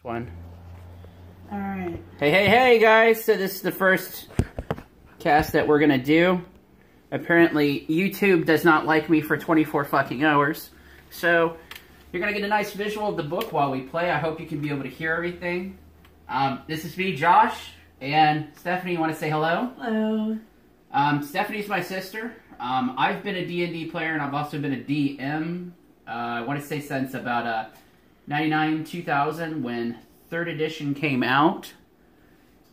One. Alright. Hey, guys. So this is the first cast that we're going to do. Apparently, YouTube does not like me for 24 fucking hours. So, you're going to get a nice visual of the book while we play. I hope you can be able to hear everything. This is me, Josh. And Stephanie, you want to say hello? Hello. Stephanie's my sister. I've been a D&D player, and I've also been a DM. I want to say since about 99, 2000, when 3rd edition came out.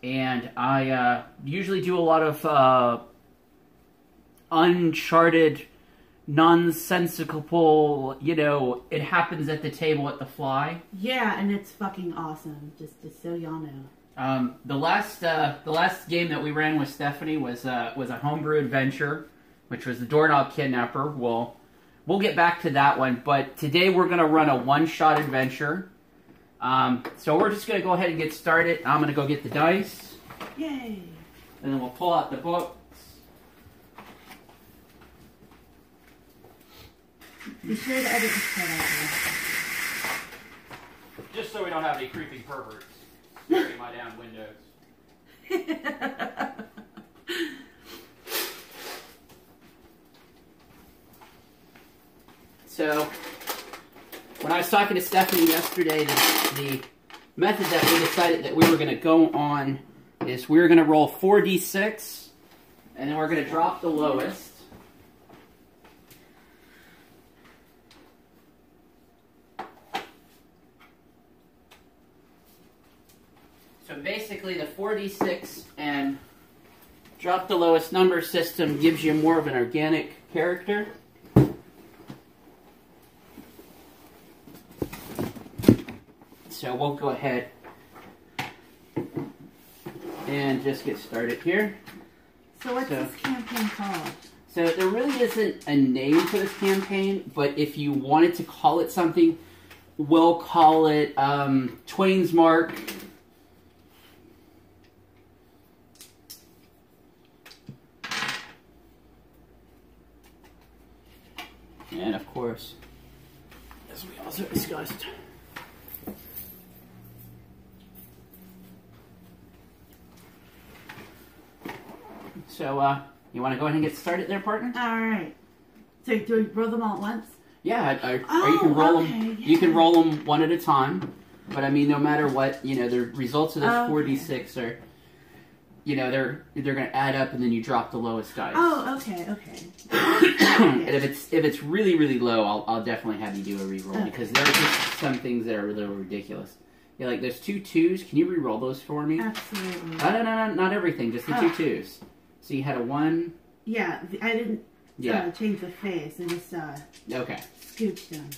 And I usually do a lot of uncharted, nonsensical, you know, it happens at the table at the fly. Yeah, and it's fucking awesome, just so y'all know. The last game that we ran with Stephanie was a homebrew adventure, which was the Doorknob Kidnapper. We'll get back to that one, but today we're going to run a one-shot adventure. So we're just going to go ahead and get started. I'm going to go get the dice. Yay! And then we'll pull out the books. Be sure to edit this part out. Just so we don't have any creeping perverts staring my damn windows. So, when I was talking to Stephanie yesterday, the method that we decided that we were going to go on is we were going to roll 4d6, and then we're going to drop the lowest. So basically the 4d6 and drop the lowest number system gives you more of an organic character. So we'll go ahead and just get started here. So what's this campaign called? So there really isn't a name for this campaign, but if you wanted to call it something, we'll call it Twains Mark. And of course, as we also discussed, so you want to go ahead and get started there, partner? Alright. So do we roll them all at once? Yeah, or you can roll them. Yeah. You can roll them one at a time. But I mean, no matter what, you know, the results of this 4d6 are, you know, they're going to add up, and then you drop the lowest dice. Oh, okay. And if it's really, really low, I'll definitely have you do a reroll, because there are just some things that are a little ridiculous. Yeah, like there's 2 2s. Can you reroll those for me? Absolutely. No, not everything. Just the 2 2s. So you had a 1. Yeah, I didn't change the face. I just okay. scooched them.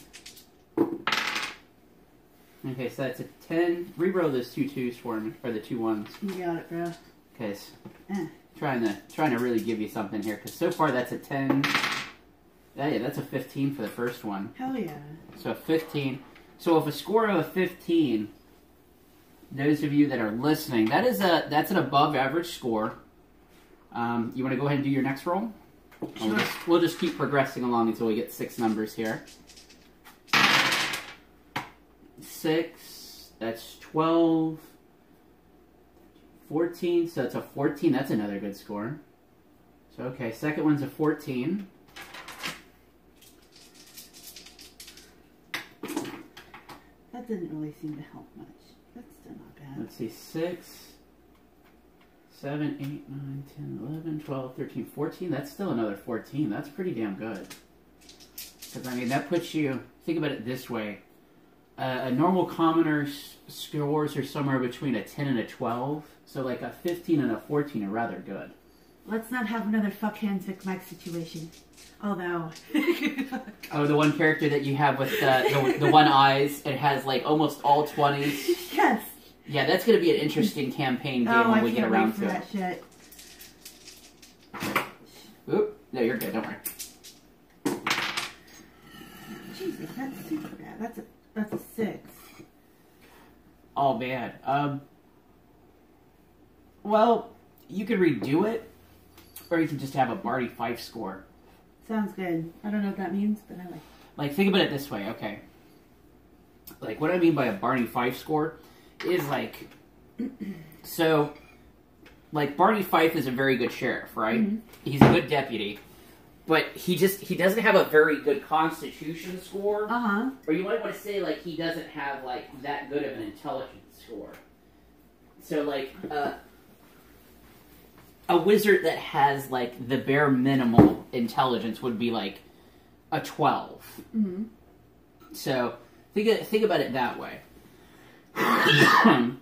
Okay, so that's a 10. Reroll those 2 2s for me, or the 2 1s. You got it, bro. Okay, so trying to really give you something here, because so far that's a 10. Yeah, that's a 15 for the first one. Hell yeah. So a 15. So if a score of a 15, those of you that are listening, that's an above average score. You want to go ahead and do your next roll? Sure. We'll just keep progressing along until we get 6 numbers here. 6, that's 12, 14, so it's a 14, that's another good score. So okay, second one's a 14. That didn't really seem to help much. That's still not bad. Let's see, 6, 7, 8, 9, 10, 11, 12, 13, 14. That's still another 14. That's pretty damn good. Because, I mean, that puts you... Think about it this way. A normal commoner's scores are somewhere between a 10 and a 12. So, like, a 15 and a 14 are rather good. Let's not have another fuck hands Vic Mike situation. Although... Oh, the one character that you have with the one eyes, it has, like, almost all 20s. Yes. Yeah, that's going to be an interesting campaign game when we get around to it. That shit. Oop. No, you're good. Don't worry. Jesus, that's super bad. That's a 6. All bad. Well, you could redo it, or you can just have a Barty Fife score. Sounds good. I don't know what that means, but I like it. Like, think about it this way, okay? Like, what I mean by a Barney Fife score is like, so, like, Barney Fife is a very good sheriff, right? Mm-hmm. He's a good deputy, but he doesn't have a very good constitution score. Uh-huh. Or you might want to say, like, he doesn't have, like, that good of an intelligence score. So, like, a wizard that has, like, the bare minimal intelligence would be, like, a 12. Mm-hmm. So, think about it that way.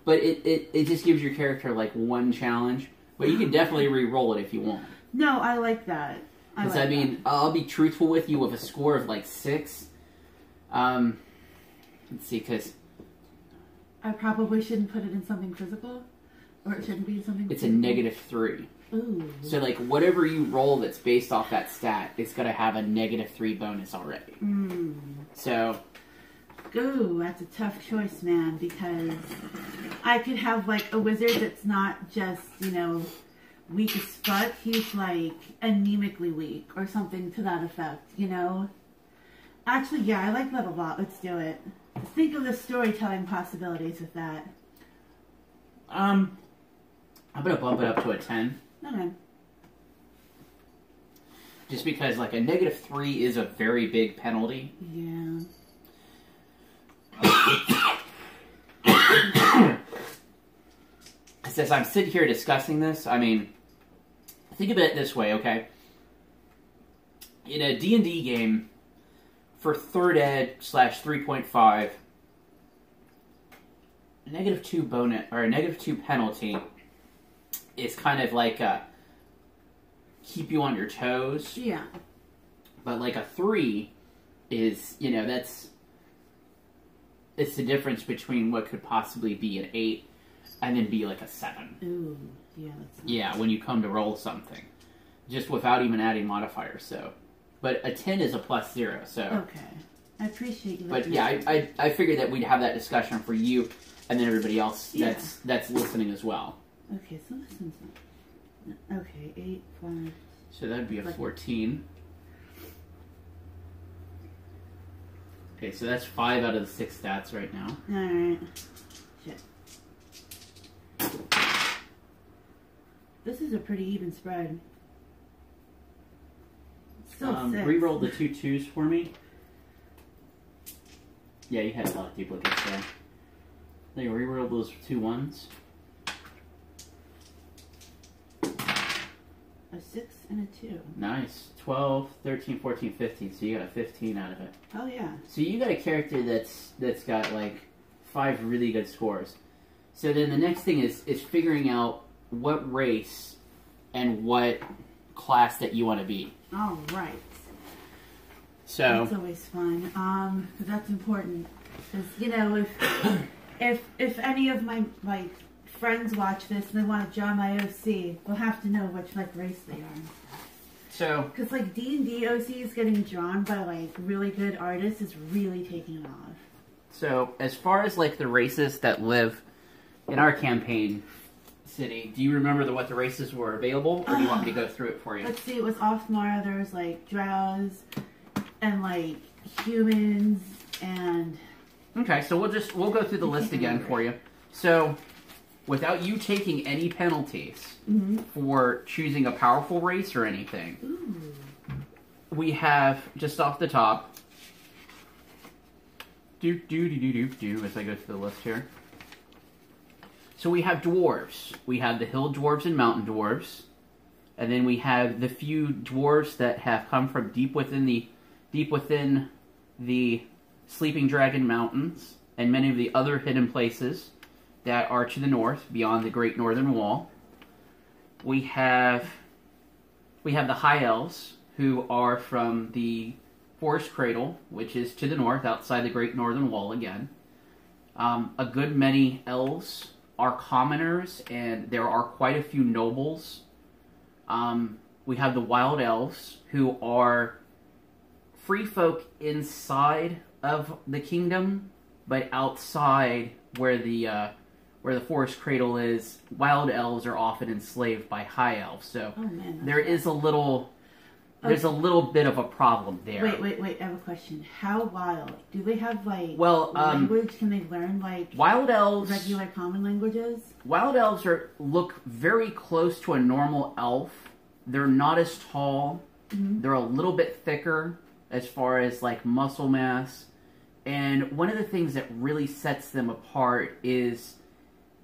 But it just gives your character, like, one challenge. But you can definitely re-roll it if you want. No, I like that. Because, I mean, I'll be truthful with you with a score of, like, 6. Let's see, because... I probably shouldn't put it in something physical? Or it shouldn't be in something It's physical? a -3. Ooh. So, like, whatever you roll that's based off that stat, it's going to have a -3 bonus already. Mm. So... Ooh, that's a tough choice, man, because I could have, like, a wizard that's not just, you know, weak as fuck. He's, like, anemically weak or something to that effect, you know? Actually, yeah, I like that a lot. Let's do it. Think of the storytelling possibilities with that. I'm going to bump it up to a 10. Okay. Just because, like, a -3 is a very big penalty. Yeah. As I'm sitting here discussing this, I mean, think of it this way, okay? In a D&D game, for 3rd ed / 3.5, a -2 bonus, or a -2 penalty is kind of like a keep you on your toes. Yeah. But like a 3 is, you know, it's the difference between what could possibly be an 8 and then be like a 7. Ooh, yeah, that's nice. Yeah, when you come to roll something. Just without even adding modifiers, so. But a 10 is a +0, so. Okay. I appreciate you. But yeah, I figured that we'd have that discussion for you and then everybody else Yeah. that's listening as well. Okay, so this one's not... Okay, 8, 5... So that'd be a 14. Okay, so that's 5 out of the 6 stats right now. Alright. Shit. This is a pretty even spread. It's still 6. Reroll the 2 2s for me. Yeah, you had a lot of duplicates there. Then you reroll those 2 1s. A 6 and a 2. Nice. 12, 13, 14, 15. So you got a 15 out of it. Oh yeah. So you got a character that's got like 5 really good scores. So then the next thing is figuring out what race and what class that you want to be. All right. So that's always fun. 'Cause that's important. Because you know, if any of my friends watch this and they want to join my OC, they'll have to know which like race they are. So Because like D&D OCs getting drawn by like really good artists is really taking it off. So as far as like the races that live in our campaign city, do you remember what the races were available, or do you want me to go through it for you? Let's see, it was Othmar, there was like drows and like humans and... Okay, so we'll go through the list again for you. So without you taking any penalties for choosing a powerful race or anything, we have, just off the top, as I go through the list here. So we have dwarves. We have the hill dwarves and mountain dwarves. And then we have the few dwarves that have come from deep within the Sleeping Dragon Mountains and many of the other hidden places that are to the north, beyond the Great Northern Wall. We have the High Elves, who are from the Forest Cradle, which is to the north, outside the Great Northern Wall again. A good many elves are commoners, and there are quite a few nobles. We have the Wild Elves, who are free folk inside of the kingdom, but outside where the Forest Cradle is, Wild Elves are often enslaved by High Elves. So Oh, man, there is a little there's a little bit of a problem there. Wait. I have a question. How wild? Do they have, like, well, language? Can they learn, like, wild elves, regular common languages? Wild elves look very close to a normal elf. They're not as tall. Mm-hmm. They're a little bit thicker as far as, like, muscle mass. And one of the things that really sets them apart is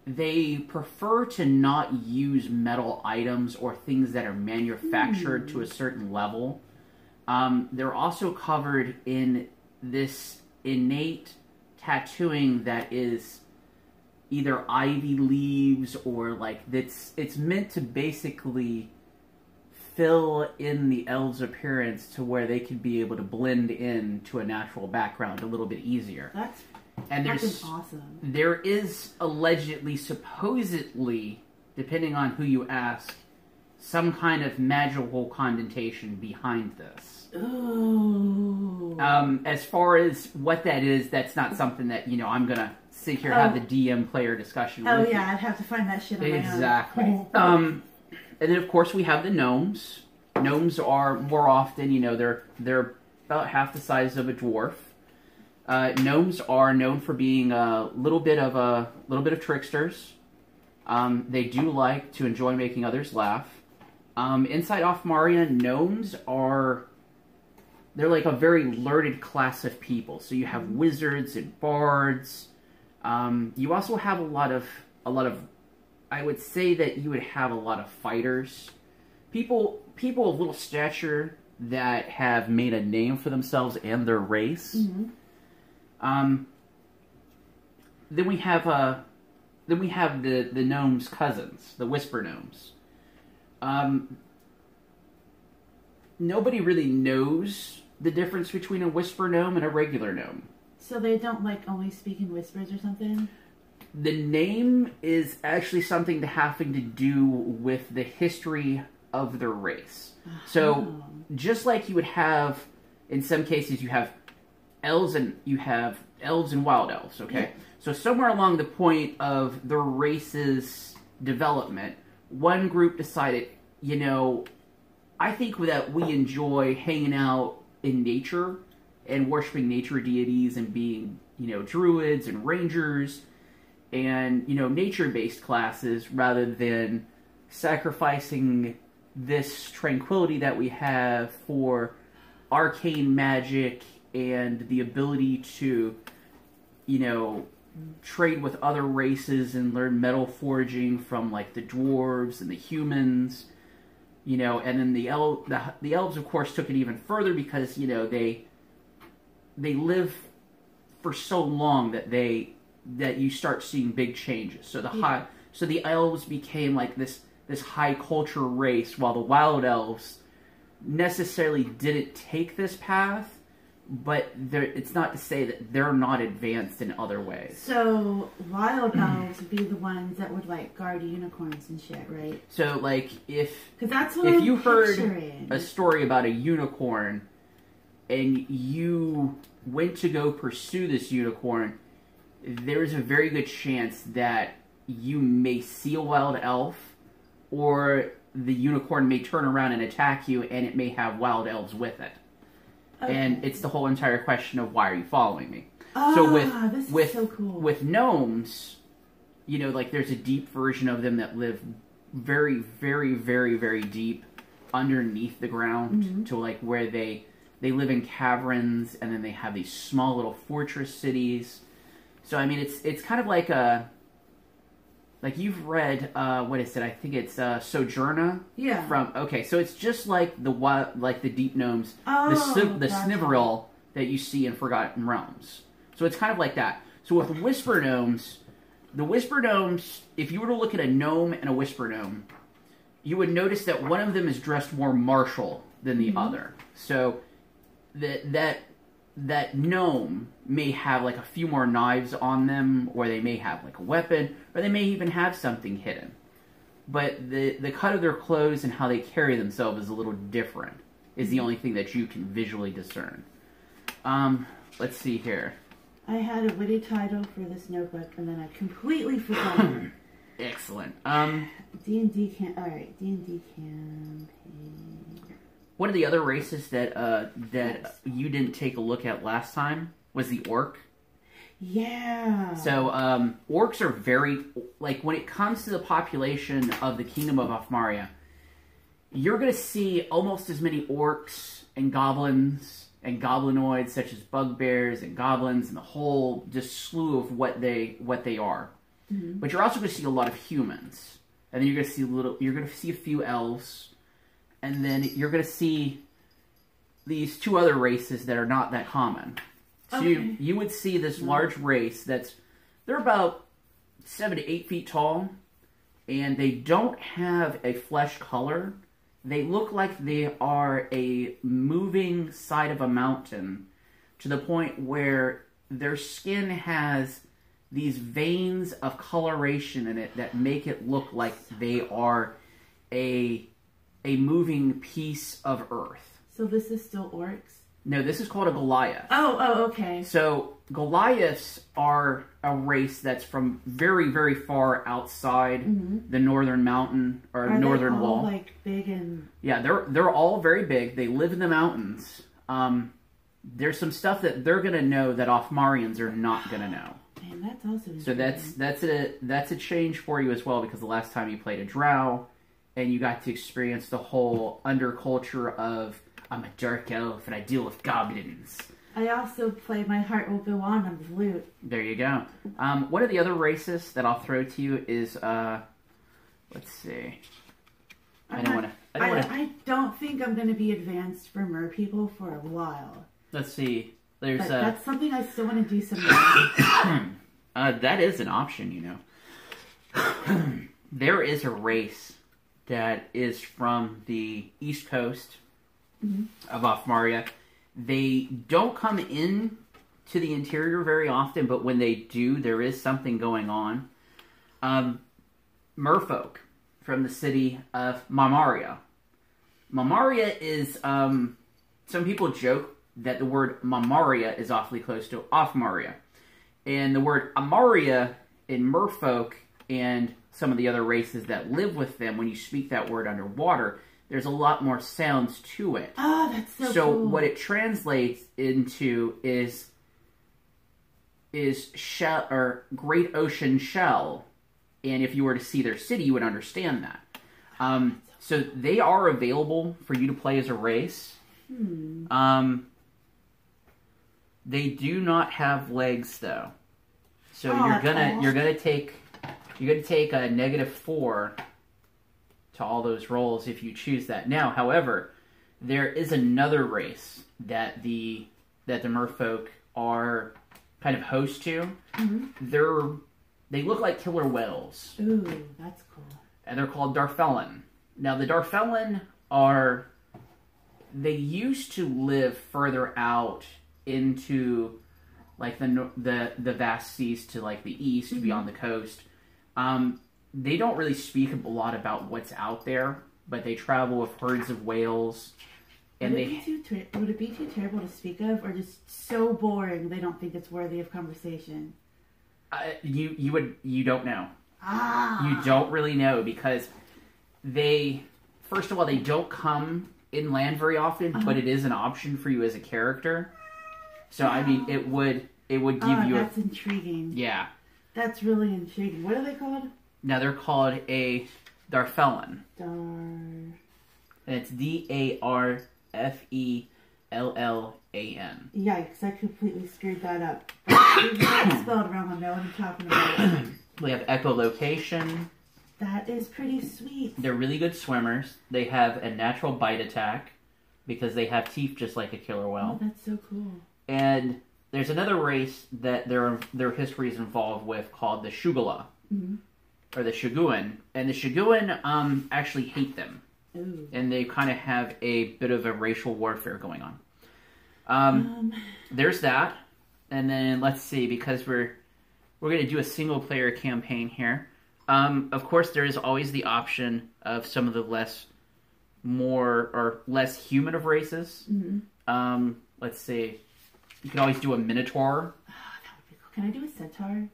they prefer to not use metal items or things that are manufactured to a certain level. They're also covered in this innate tattooing that is either ivy leaves or like it's meant to basically fill in the elves' appearance to where they could be able to blend in to a natural background a little bit easier. That's awesome. There is allegedly, supposedly, depending on who you ask, some kind of magical connotation behind this. Oh. As far as what that is, that's not something that, I'm going to sit here and have the DM player discussion with. Oh, yeah, I'd have to find that shit on my own. Exactly. And then, of course, we have the gnomes. Gnomes are more often, they're about half the size of a dwarf. Gnomes are known for being a little bit of tricksters. They do like to enjoy making others laugh. Inside Offmaria, gnomes they're like a very learned class of people. So you have wizards and bards. You also have a lot of, I would say that you would have a lot of fighters. People of little stature that have made a name for themselves and their race. Mm-hmm. Then we have the gnomes' cousins, the whisper gnomes. Nobody really knows the difference between a whisper gnome and a regular gnome. So they don't like only speak in whispers or something? The name is actually something having to do with the history of their race. Uh-huh. So just like you would have, in some cases, you have elves and wild elves, okay? Yeah. So somewhere along the point of the race's development, one group decided, I think that we enjoy hanging out in nature and worshiping nature deities and being, druids and rangers and, nature-based classes rather than sacrificing this tranquility that we have for arcane magic and the ability to, trade with other races and learn metal forging from, like, the dwarves and the humans, and then the elves, of course, took it even further because, they live for so long that you start seeing big changes. So the elves became, like, this high culture race, while the wild elves necessarily didn't take this path. But it's not to say that they're not advanced in other ways. So, wild elves would be the ones that would, like, guard unicorns and shit, right? So, like, if you heard a story about a unicorn and you went to go pursue this unicorn, there's a very good chance that you may see a wild elf, or the unicorn may turn around and attack you, and it may have wild elves with it. Okay. And it's the whole entire question of, why are you following me? So with gnomes, like, there's a deep version of them that live very, very, very, very deep underneath the ground, to, like, where they live in caverns, and then they have these small little fortress cities. So, I mean, it's kind of like like, you've read, what is it? I think it's Sojourner. Yeah. Okay, so it's just like the deep gnomes, the Sniveril that you see in Forgotten Realms. So it's kind of like that. So with whisper gnomes, the whisper gnomes, if you were to look at a gnome and a whisper gnome, you would notice that one of them is dressed more martial than the other. So that gnome may have, like, a few more knives on them, or they may have, like, a weapon, or they may even have something hidden. But the cut of their clothes and how they carry themselves is a little different, is the only thing that you can visually discern. Let's see here. I had a witty title for this notebook, and then I completely forgot it. Excellent. D&D campaign. One of the other races that that you didn't take a look at last time was the orc. Yeah. So orcs are very, like, when it comes to the population of the Kingdom of Afmaria, you're going to see almost as many orcs and goblins and goblinoids, such as bugbears and goblins, and the whole just slew of what they are. Mm-hmm. But you're also going to see a lot of humans, and then you're going to see a few elves, and then you're going to see these two other races that are not that common. So okay. you would see this large race they're about 7 to 8 feet tall, and they don't have a flesh color. They look like they are a moving side of a mountain, to the point where their skin has these veins of coloration in it that make it look like they are a moving piece of earth. So this is still orcs? No, this is called a Goliath. Oh, okay. So Goliaths are a race that's from very, very far outside the northern mountain or northern wall. Are they all like big and? Yeah, they're all very big. They live in the mountains. There's some stuff that they're gonna know that Afmarians are not gonna know. Man, that's also so that's a change for you as well, because the last time you played a drow, and you got to experience the whole underculture of, I'm a dark elf and I deal with goblins. I also play My Heart Will Go On the flute. There you go. One of the other races that I'll throw to you is, let's see. I don't think I'm going to be advanced for mer people for a while. Let's see. But that's something I still want to do someday. That is an option, you know. There is a race that is from the East Coast of Afmaria. They don't come in to the interior very often, but when they do, there is something going on. Merfolk from the city of Mamaria. Mamaria is, some people joke that the word Mamaria is awfully close to Afmaria. And the word Amaria in Merfolk and some of the other races that live with them, when you speak that word underwater, there's a lot more sounds to it. Oh, that's so cool. So what it translates into is shell, or great ocean shell. And if you were to see their city, you would understand that. So they are available for you to play as a race. They do not have legs, though. So you're gonna take a -4 to all those rolls if you choose that. Now, however, there is another race that the merfolk are kind of host to. They look like killer whales. Ooh, that's cool. And they're called Darfellan. Now, the Darfellan they used to live further out into like the vast seas to like the east, beyond the coast. They don't really speak a lot about what's out there, but they travel with herds of whales. And would it be too terrible to speak of, or just so boring they don't think it's worthy of conversation? You don't know. You don't really know, because first of all, they don't come inland very often, but it is an option for you as a character. So I mean, it would give you. That's intriguing. Yeah, that's really intriguing. What are they called? Now they're called a Darfellan. And it's Darfellan. Yikes! I completely screwed that up. It's spelled wrong. I know what I'm talking about. We have echolocation. That is pretty sweet. They're really good swimmers. They have a natural bite attack because they have teeth just like a killer whale. Oh, that's so cool. And there's another race that their history is involved with called the Shugala, or the Shuguan. And the Shuguan actually hate them. Ooh. And they kind of have a bit of a racial warfare going on. There's that. And then let's see, because we're going to do a single player campaign here. Of course, there is always the option of some of the less human of races. Let's see. You can always do a Minotaur. Oh, that would be cool. Can I do a Centaur?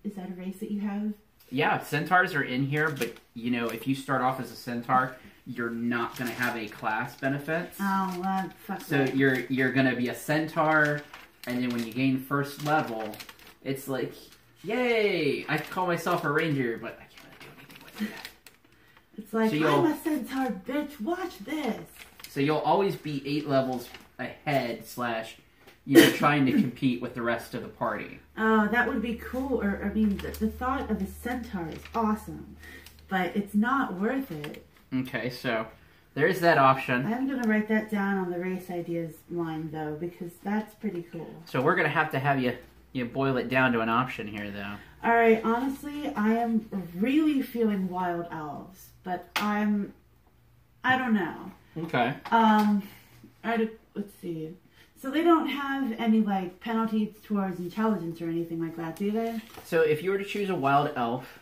Is that a race that you have? Yeah, Centaurs are in here, but, you know, if you start off as a Centaur, you're not going to have any class benefits. Oh, well, fuck so that. you're going to be a centaur, and then when you gain first level, it's like, yay! I call myself a ranger, but I can't really do anything with that. It's like, So I'm a centaur, bitch. Watch this. So you'll always be 8 levels ahead / you're trying to compete with the rest of the party. Oh, that would be cool. Or I mean, the thought of a centaur is awesome, but it's not worth it. Okay, so there's that option. I'm gonna write that down on the race ideas line though, because that's pretty cool. So we're gonna have to have you boil it down to an option here, though. All right, honestly, I am really feeling wild elves, but I don't know. Okay. Let's see. So they don't have any like penalties towards intelligence or anything like that, do they? So if you were to choose a wild elf,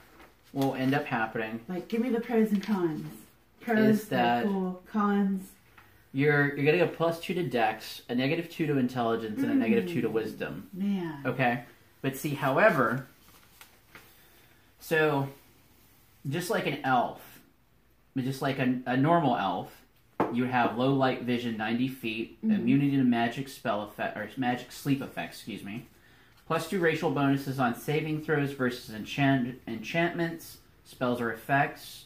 what will end up happening? Like, give me the pros and cons. Pros, is that cool. Cons. You're getting a +2 to Dex, a -2 to Intelligence, and a -2 to Wisdom. Man. Okay, but see, however, so just like an elf, just like a normal elf, you have low light vision, 90 feet, immunity to magic spell effect or magic sleep effects. Excuse me. +2 racial bonuses on saving throws versus enchantments, spells, or effects.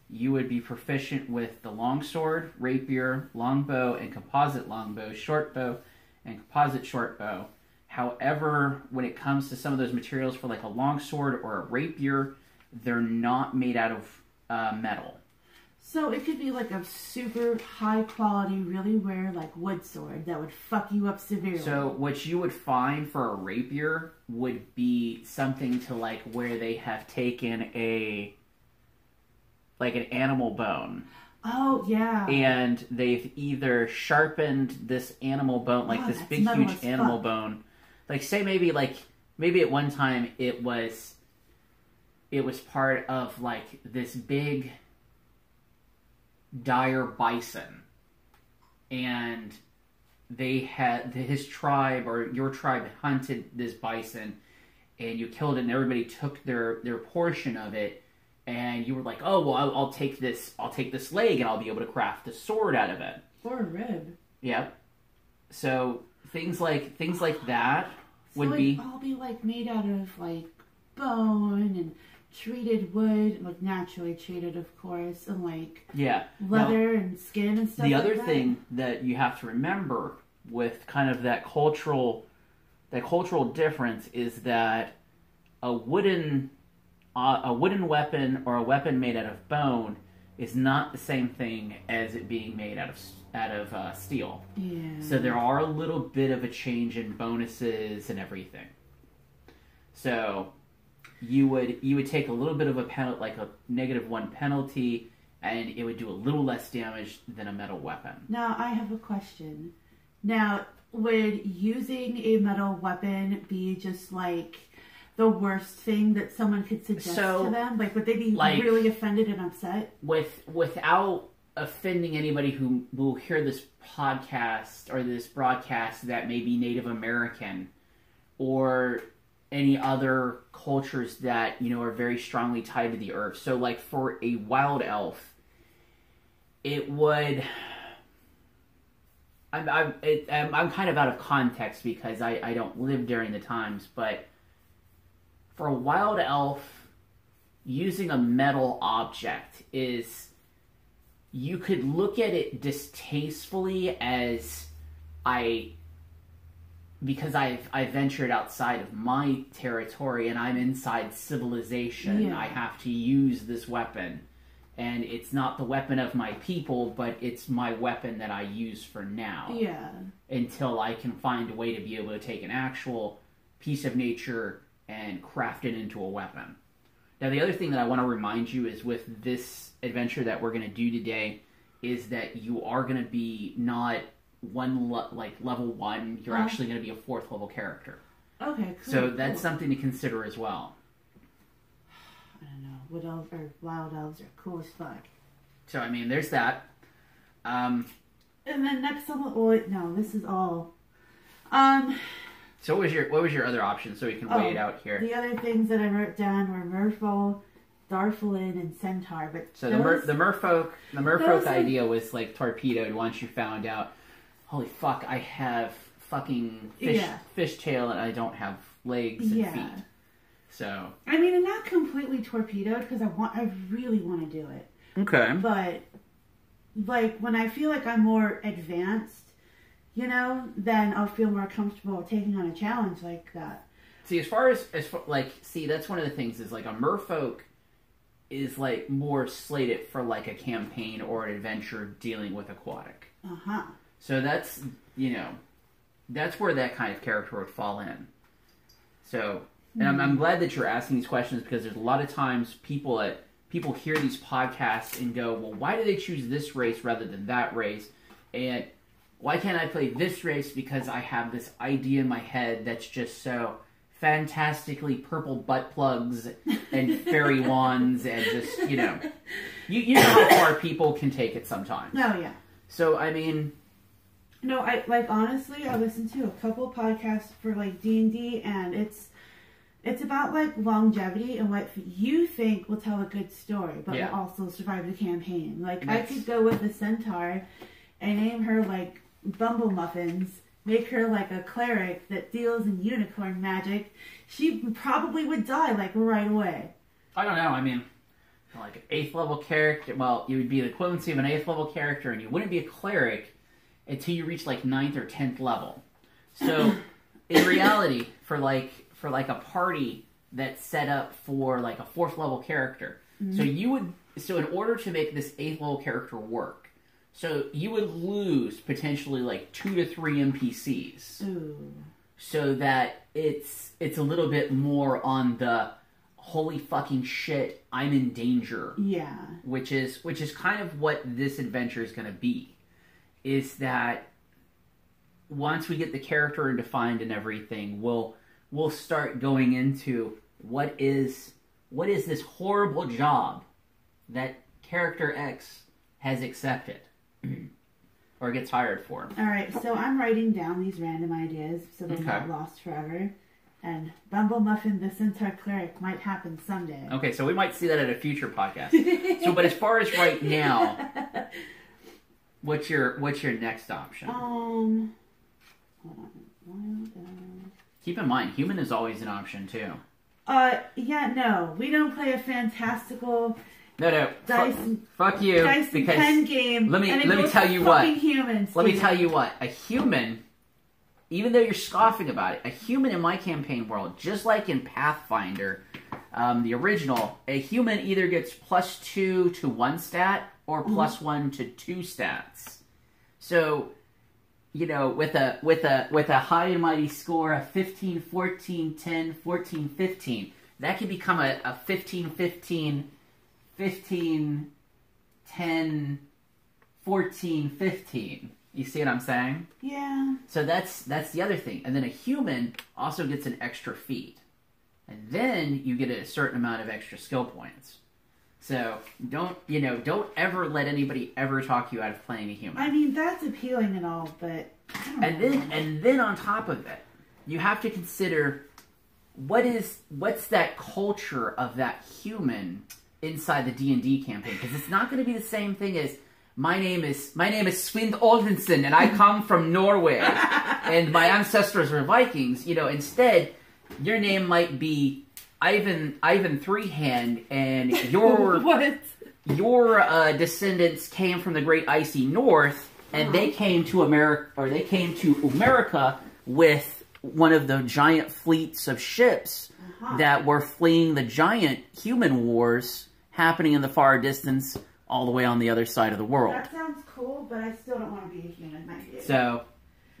You would be proficient with the longsword, rapier, longbow, and composite longbow, shortbow, and composite shortbow. However, when it comes to some of those materials for like a longsword or a rapier, they're not made out of metal. So it could be like a super high quality, really rare like wood sword that would fuck you up severely. So what you would find for a rapier would be something to like where they have taken an animal bone. Oh, yeah. And they've either sharpened this animal bone, like this big, huge animal bone. Like, say maybe at one time it was part of, like, this big, dire bison. And his tribe, or your tribe, hunted this bison, and you killed it, and everybody took their portion of it. And you were like, oh, well, I'll take this leg and I'll be able to craft a sword out of it. Or a rib. Yep. So things like that would like, be all be like made out of like bone and treated wood, like naturally treated, of course, and like leather and skin and stuff. The like other that. thing that you have to remember with kind of that cultural difference is that a wooden weapon or a weapon made out of bone is not the same thing as it being made out of steel. Yeah. So there are a little bit of a change in bonuses and everything. So you would take a little bit of a penalty, like a -1 penalty, and it would do a little less damage than a metal weapon. Now I have a question. Now, would using a metal weapon be just like the worst thing that someone could suggest to them? Like, would they be really offended and upset? Without offending anybody who will hear this podcast or this broadcast that may be Native American or any other cultures that, are very strongly tied to the earth. So, like, for a wild elf, it would... I'm kind of out of context because I don't live during the times, but for a wild elf, using a metal object is... You could look at it distastefully as because I ventured outside of my territory and I'm inside civilization. Yeah. I have to use this weapon. And it's not the weapon of my people, but it's my weapon that I use for now. Yeah. Until I can find a way to be able to take an actual piece of nature and craft it into a weapon. Now, the other thing that I want to remind you is with this adventure that we're going to do today is that you are going to be not level 1. You're actually going to be a 4th level character. Okay, cool. So that's something to consider as well. I don't know. Wood elves or wild elves are cool as fuck. So, I mean, there's that. And then next level... Oh, no, this is all... So what was your other option so we can weigh it out here? The other things that I wrote down were merfolk, Darflin and Centaur, but so the merfolk idea was like torpedoed once you found out, holy fuck, I have fucking fishtail and I don't have legs and feet. So I mean, and not completely torpedoed because I really want to do it. Okay. But like when I feel like I'm more advanced, you know, then I'll feel more comfortable taking on a challenge like that. See, as far like, see, that's one of the things is like a merfolk is like more slated for like a campaign or an adventure dealing with aquatic. So that's, you know, that's where that kind of character would fall in. So, and I'm glad that you're asking these questions because there's a lot of times people hear these podcasts and go, well, why do they choose this race rather than that race? And why can't I play this race because I have this idea in my head that's just so fantastically purple butt plugs and fairy wands and just, you know. You know how far people can take it sometimes. Oh, yeah. So, I mean... No, honestly, I listened to a couple podcasts for, like, D&D, and it's about, like, longevity and what you think will tell a good story, but will also survive the campaign. Like, I could go with a centaur and name her, like, Bumble Muffins, make her, like, a cleric that deals in unicorn magic. She probably would die, like, right away. I don't know, I mean... Like an 8th level character, well, you would be the equivalency of an 8th level character, and you wouldn't be a cleric until you reach like 9th or 10th level. So, in reality, for like a party that's set up for like a 4th level character, so in order to make this 8th level character work, so you would lose potentially like 2 to 3 NPCs, so that it's a little bit more on the holy fucking shit, I'm in danger. Yeah. Which is kind of what this adventure is going to be. Is that once we get the character defined and everything, we'll start going into what is this horrible job that character X has accepted or gets hired for. All right, so I'm writing down these random ideas so they're not lost forever. And Bumble Muffin the Centaur Cleric might happen someday. Okay, so we might see that at a future podcast. But as far as right now, what's your next option? Hold on. Keep in mind, human is always an option too. No, we don't play a fantastical. No. Fuck you. Dice and pen game. Let me tell you what. Humans, let me tell you what. A human. Even though you're scoffing about it, a human in my campaign world, just like in Pathfinder, the original, a human either gets +2 to 1 stat or +1 to 2 stats. So, you know, with a high and mighty score of 15, 14, 10, 14, 15, that could become a 15, 15, 15, 10, 14, 15. You see what I'm saying? Yeah. So that's the other thing. And then a human also gets an extra feat. And then you get a certain amount of extra skill points. So don't ever let anybody ever talk you out of playing a human. I mean, that's appealing and all, but and then on top of it, you have to consider what's that culture of that human inside the D&D campaign, because it's not going to be the same thing as my name is Svind Oldensen, and I come from Norway, and my ancestors were Vikings. You know, instead, your name might be Ivan Threehand, and your descendants came from the Great Icy North, and they came to America with one of the giant fleets of ships that were fleeing the giant human wars happening in the far distance, all the way on the other side of the world. That sounds cool, but I still don't want to be a human. So,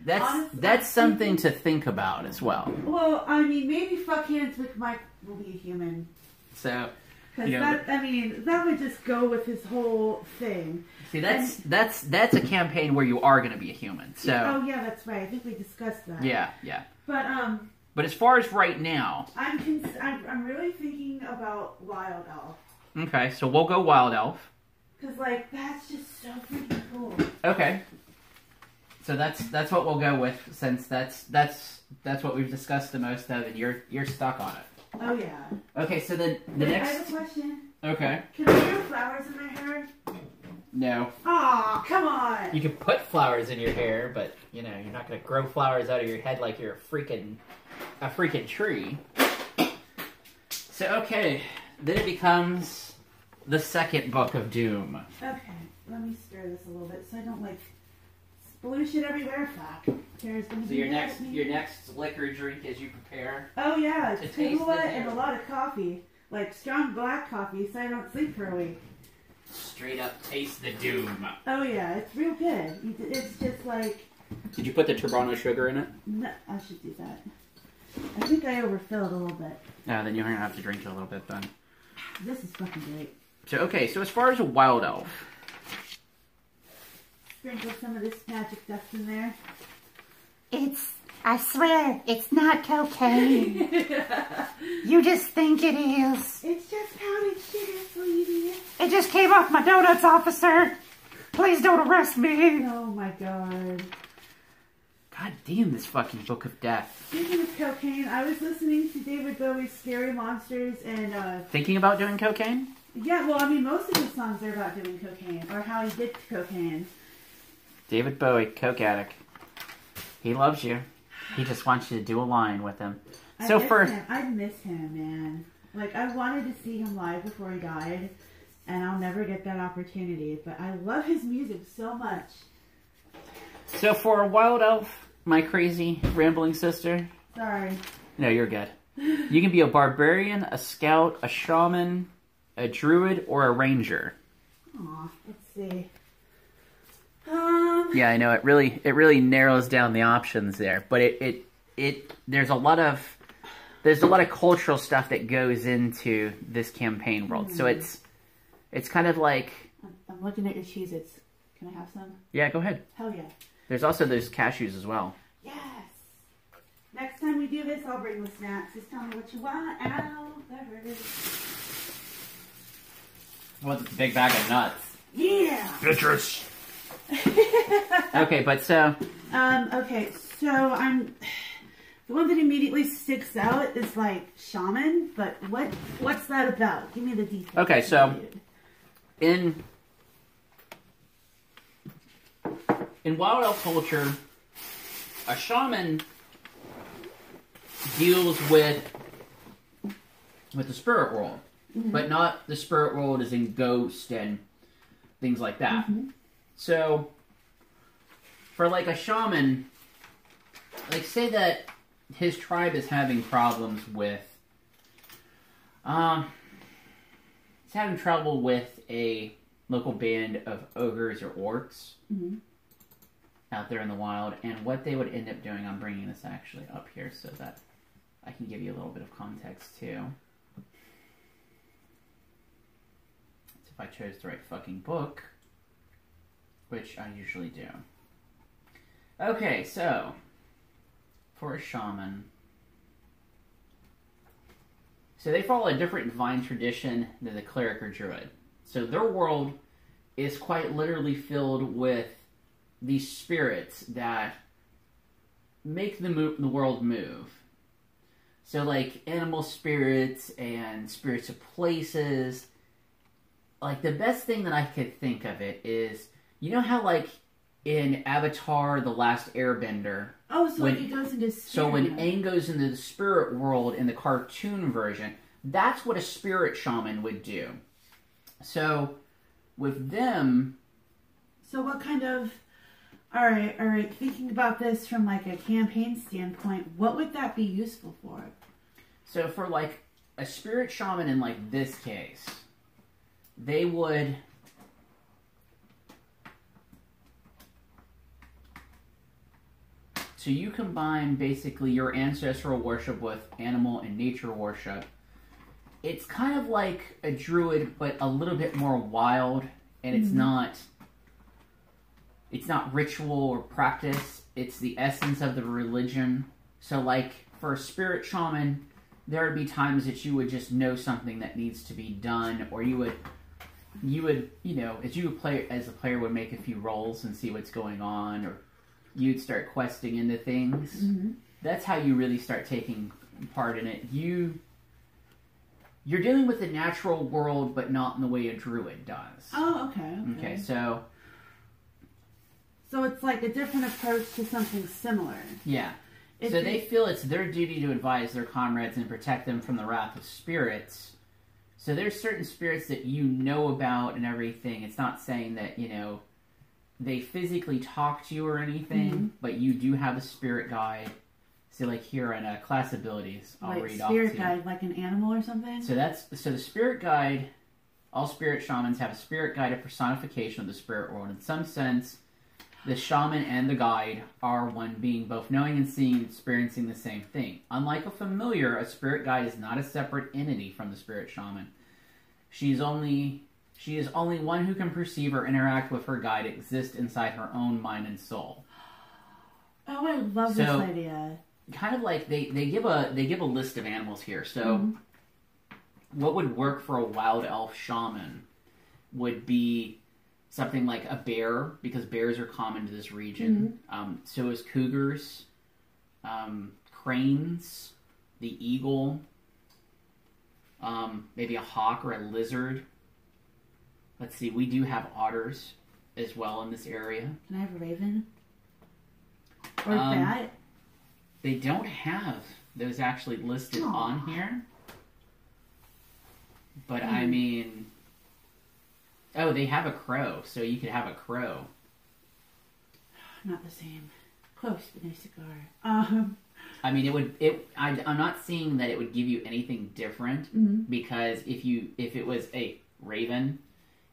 that's something to think about as well. Well, I mean, maybe Fuck Hands with Mike will be a human. So, because that would just go with his whole thing. See, that's a campaign where you are going to be a human. So. Oh yeah, that's right. I think we discussed that. Yeah. But as far as right now, I'm really thinking about Wild Elf. Okay, so we'll go Wild Elf. Because, like, that's just so freaking cool. Okay. So that's what we'll go with, since that's what we've discussed the most of, and you're stuck on it. Oh, yeah. Okay, so then the next... I have a question. Okay. Can I grow flowers in my hair? No. Aw, come on. You can put flowers in your hair, but you know you're not gonna grow flowers out of your head like you're a freaking tree. So okay, then it becomes the second book of doom. Okay, let me stir this a little bit so I don't like sploosh it everywhere. Fuck. Tara's gonna So be your mad at me. your next liquor drink as you prepare. Oh yeah, to it's taste Kahlua the and hair. a lot of coffee, like strong black coffee, so I don't sleep for a week. Straight up taste the doom. Oh yeah, it's real good. It's just like. Did you put the Turbano sugar in it? No, I should do that. I think I overfilled a little bit. Yeah, then you're gonna have to drink it a little bit then. This is fucking great. So okay, so as far as a wild elf, Sprinkle some of this magic dust in there. I swear, it's not cocaine. You just think it is. It's just powdered sugar, sweetie. It just came off my donuts, officer. Please don't arrest me. Oh my god. god damn this fucking Book of Death. Speaking of cocaine, I was listening to David Bowie's Scary Monsters and, Thinking about doing cocaine? yeah, well, I mean, most of his songs are about doing cocaine, or how he did cocaine. David Bowie, coke addict. He loves you. He just wants you to do a line with him. I miss him, man. Like, I wanted to see him live before he died, and I'll never get that opportunity, but I love his music so much. So for a wild elf, my crazy rambling sister. Sorry. No, you're good. You can be a barbarian, a scout, a shaman, a druid, or a ranger. Aw, let's see. Yeah, I know it really narrows down the options there, but there's a lot of cultural stuff that goes into this campaign world. So it's kind of like, I'm looking at your Cheez-Its. Can I have some? yeah, go ahead. Hell yeah. There's also those cashews as well. Yes. Next time we do this, I'll bring the snacks. Just tell me what you want. Ow, that hurt. What's a big bag of nuts? Yeah. Citrus. Okay, but so... Okay, so the one that immediately sticks out is like shaman, but what's that about? Give me the details. Okay, so in wild elf culture, a shaman deals with the spirit world, but not the spirit world as in ghosts and things like that. So, for like a shaman, like say that his tribe is having problems with, he's having trouble with a local band of ogres or orcs out there in the wild, and what they would end up doing, I'm bringing this actually up here so that I can give you a little bit of context too. So if I chose the right fucking book, which I usually do. Okay, so for a shaman, so they follow a different divine tradition than the cleric or druid. So their world is quite literally filled with these spirits that make the world move. So like animal spirits and spirits of places. Like the best thing that I could think of it is, you know how like in Avatar: The Last Airbender. Oh, so when it goes into spirit. So when Aang goes into the spirit world in the cartoon version, that's what a spirit shaman would do. So with them... So what kind of... Alright, thinking about this from like a campaign standpoint, what would that be useful for? So for like a spirit shaman in like this case, they would... So you combine basically your ancestral worship with animal and nature worship. It's kind of like a druid, but a little bit more wild, and it's not ritual or practice. It's the essence of the religion. So like for a spirit shaman, there would be times that you would just know something that needs to be done, or you would, you know, as a player would make a few rolls and see what's going on, or you'd start questing into things. That's how you really start taking part in it. You You're dealing with the natural world, but not in the way a druid does. Oh, okay. Okay, so... So it's like a different approach to something similar. Yeah. So they feel it's their duty to advise their comrades and protect them from the wrath of spirits. So there's certain spirits that you know about and everything. It's not saying that, you know, they physically talk to you or anything, but you do have a spirit guide. So like here on class abilities, I'll read off to you. Spirit guide, like an animal or something? So the spirit guide, all spirit shamans have a spirit guide, a personification of the spirit world. In some sense, the shaman and the guide are one being, both knowing and seeing and experiencing the same thing. Unlike a familiar, a spirit guide is not a separate entity from the spirit shaman. She is only one who can perceive or interact with her guide, exist inside her own mind and soul. Oh, I love this idea. Kind of like they give a list of animals here. So what would work for a wild elf shaman would be something like a bear, because bears are common to this region. So is cougars, cranes, the eagle, maybe a hawk or a lizard. Let's see, we do have otters as well in this area. Can I have a raven? Or a bat? They don't have those actually listed on here. But I mean... Oh, they have a crow, so you could have a crow. Not the same. Close, but no cigar. I mean, I'm not seeing that it would give you anything different, because if it was a raven,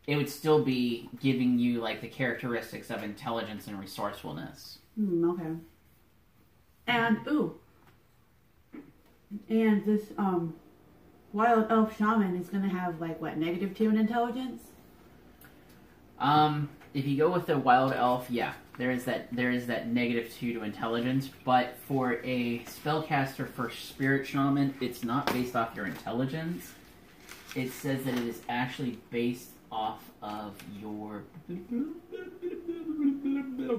it would still be giving you like the characteristics of intelligence and resourcefulness. Okay. And and this wild elf shaman is gonna have like what, -2 in intelligence? If you go with the wild elf, yeah, there is that -2 to intelligence, but for a spellcaster for spirit shaman, it's not based off your intelligence. It says that it is actually based off of your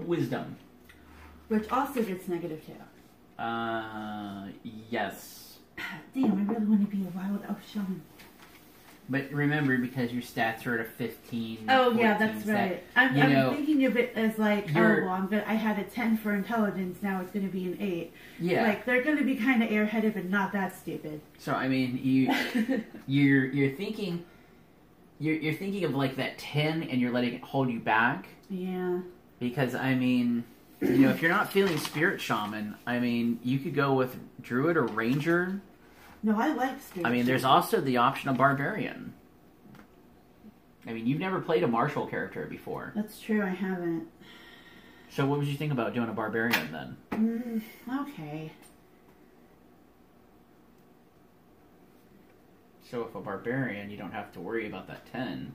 wisdom. Which also gets -2. Yes. Damn, I really want to be a wild elf shaman. But remember, because your stats are at a 15. Oh, yeah, that's right. I'm thinking of it as like, I had a 10 for intelligence, now it's going to be an 8. Yeah. Like, they're going to be kind of airheaded, but not that stupid. So, I mean, you're thinking of like that 10 and you're letting it hold you back. Yeah. Because, I mean, you know, if you're not feeling spirit shaman, I mean, you could go with druid or ranger. No, I like spirit. I mean, there's also the option of barbarian. I mean, you've never played a martial character before. That's true, I haven't. So what would you think about doing a barbarian then? Okay. So if a barbarian, you don't have to worry about that 10.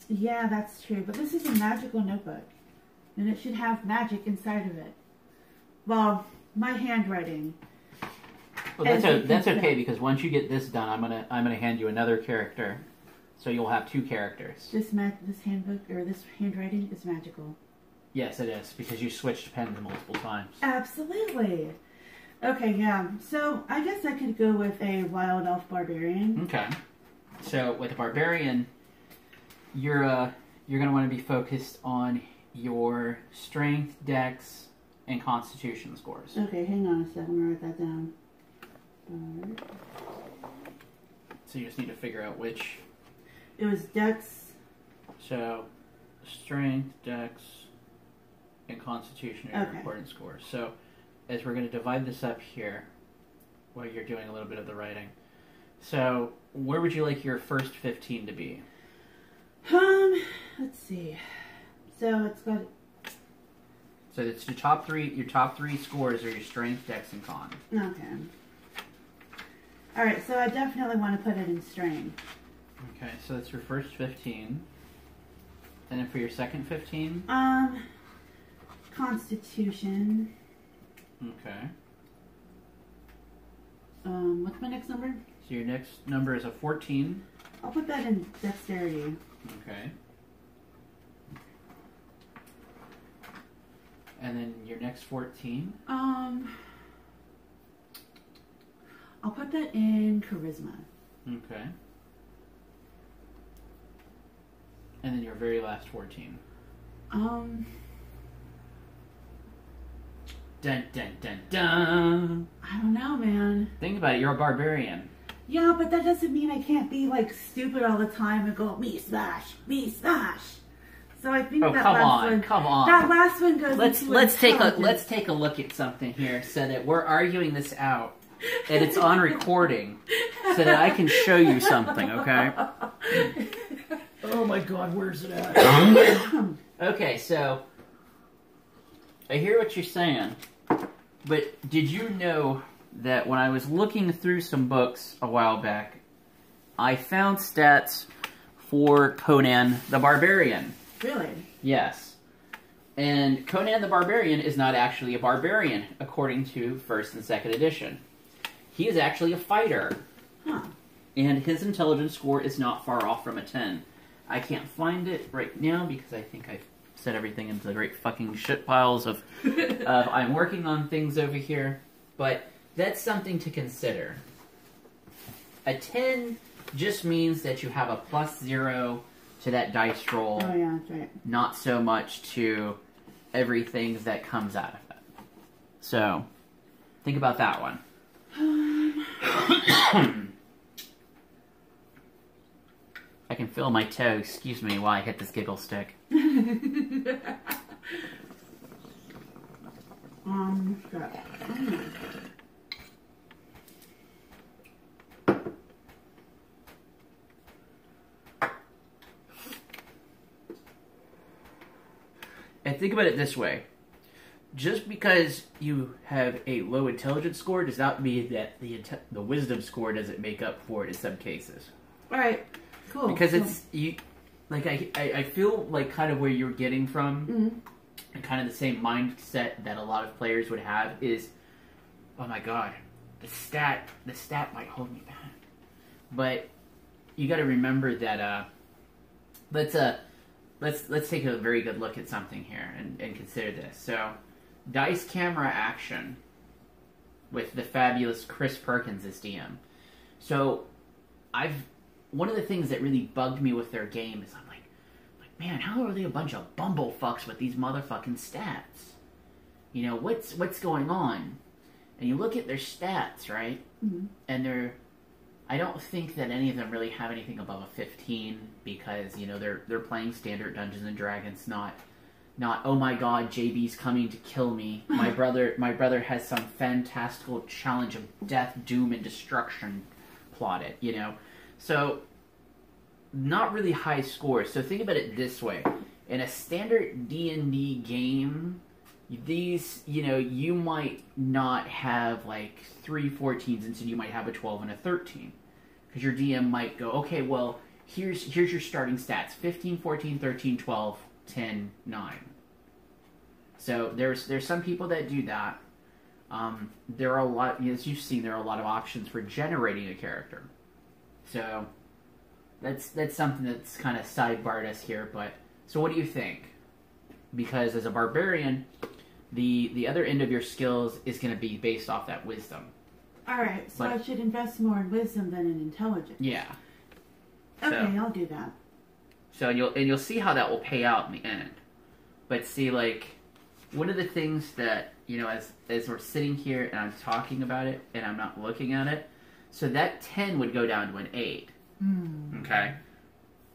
Yeah, that's true. But this is a magical notebook. And it should have magic inside of it. Well, my handwriting... Well, that's okay, because once you get this done, I'm gonna hand you another character, so you'll have 2 characters. This handbook or this handwriting is magical. Yes, it is, because you switched pens multiple times. Absolutely. Okay, yeah. So I guess I could go with a wild elf barbarian. Okay. So with a barbarian, you're gonna want to be focused on your strength, dex, and constitution scores. Okay, hang on a second. I'm gonna write that down. So you just need to figure out which. It was dex. So, strength, dex, and constitution are your important scores. So, as we're going to divide this up here, while you're doing a little bit of the writing. So, where would you like your first 15 to be? Let's see. So it's got. So it's your top three scores are your strength, dex, and con. Okay. Alright, so I definitely want to put it in strain. Okay, so that's your first 15. And then for your second 15? Constitution. Okay. What's my next number? So your next number is a 14. I'll put that in dexterity. Okay. And then your next 14? I'll put that in charisma. Okay. And then your very last 14. Um, Dun dun dun dun. I don't know, man. Think about it. You're a barbarian. Yeah, but that doesn't mean I can't be like stupid all the time and go me smash, me smash. So I think Oh, that come last on, one, come on. that last one goes. Let's take a look at something here, so that we're arguing this out, and it's on recording, so that I can show you something. Okay. Oh my God, where's it at? Okay, so I hear what you're saying, but did you know that when I was looking through some books a while back, I found stats for Conan the Barbarian? Really? Yes. And Conan the Barbarian is not actually a barbarian, according to 1st and 2nd edition. He is actually a fighter. Huh. And his intelligence score is not far off from a 10. I can't find it right now because I think I've set everything into the great fucking shit piles of I'm working on things over here. But that's something to consider. A 10 just means that you have a +0 to that dice roll. Oh yeah, that's right. Not so much to everything that comes out of it. So, think about that one. I can feel my toe, excuse me, while I hit this giggle stick. Crap. And think about it this way. Just because you have a low intelligence score does not mean that the wisdom score doesn't make up for it in some cases. Alright, cool. Because it's, you, like, I feel like kind of where you're getting from, and kind of the same mindset that a lot of players would have is, oh my God, the stat might hold me back. But you got to remember that, let's take a very good look at something here and consider this. So, dice camera action with the fabulous Chris Perkins as DM. So, one of the things that really bugged me with their game is I'm like, man, how are they a bunch of bumblefucks with these motherfucking stats? You know, what's going on? And you look at their stats, right? Mm-hmm. And I don't think that any of them really have anything above a 15 because, you know, they're playing standard Dungeons and Dragons, not oh my God, JB's coming to kill me. My brother has some fantastical challenge of death, doom, and destruction plotted, you know. So not really high scores. So think about it this way. In a standard D&D game, these, you know, you might not have like 3 14s, instead you might have a 12 and a 13. Because your DM might go, okay, well, here's your starting stats. 15, 14, 13, 12, 10, 9. So there's some people that do that. There are a lot, as you've seen, there are a lot of options for generating a character. So that's something that's kind of sidebarred us here. But so what do you think? Because as a barbarian, the other end of your skills is going to be based off that wisdom. Alright, so I should invest more in wisdom than in intelligence. Yeah. Okay, I'll do that. So you'll see how that will pay out in the end. But see, like, one of the things that, you know, as we're sitting here and I'm talking about it and I'm not looking at it, so that 10 would go down to an 8. Okay?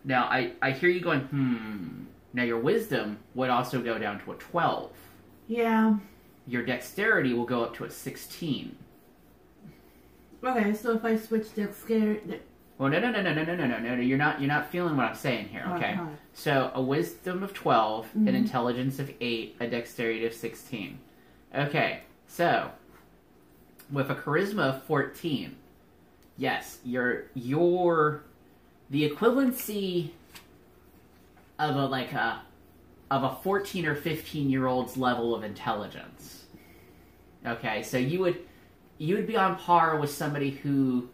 Now, I hear you going, Now, your wisdom would also go down to a 12. Yeah. Your dexterity will go up to a 16. Okay, so if I switch dexterity... Well, no, you're not feeling what I'm saying here, okay? So, a wisdom of 12, an intelligence of 8, a dexterity of 16. Okay, so, with a charisma of 14, yes, you're the equivalency of a 14 or 15-year-old's level of intelligence. Okay, so you would be on par with somebody who,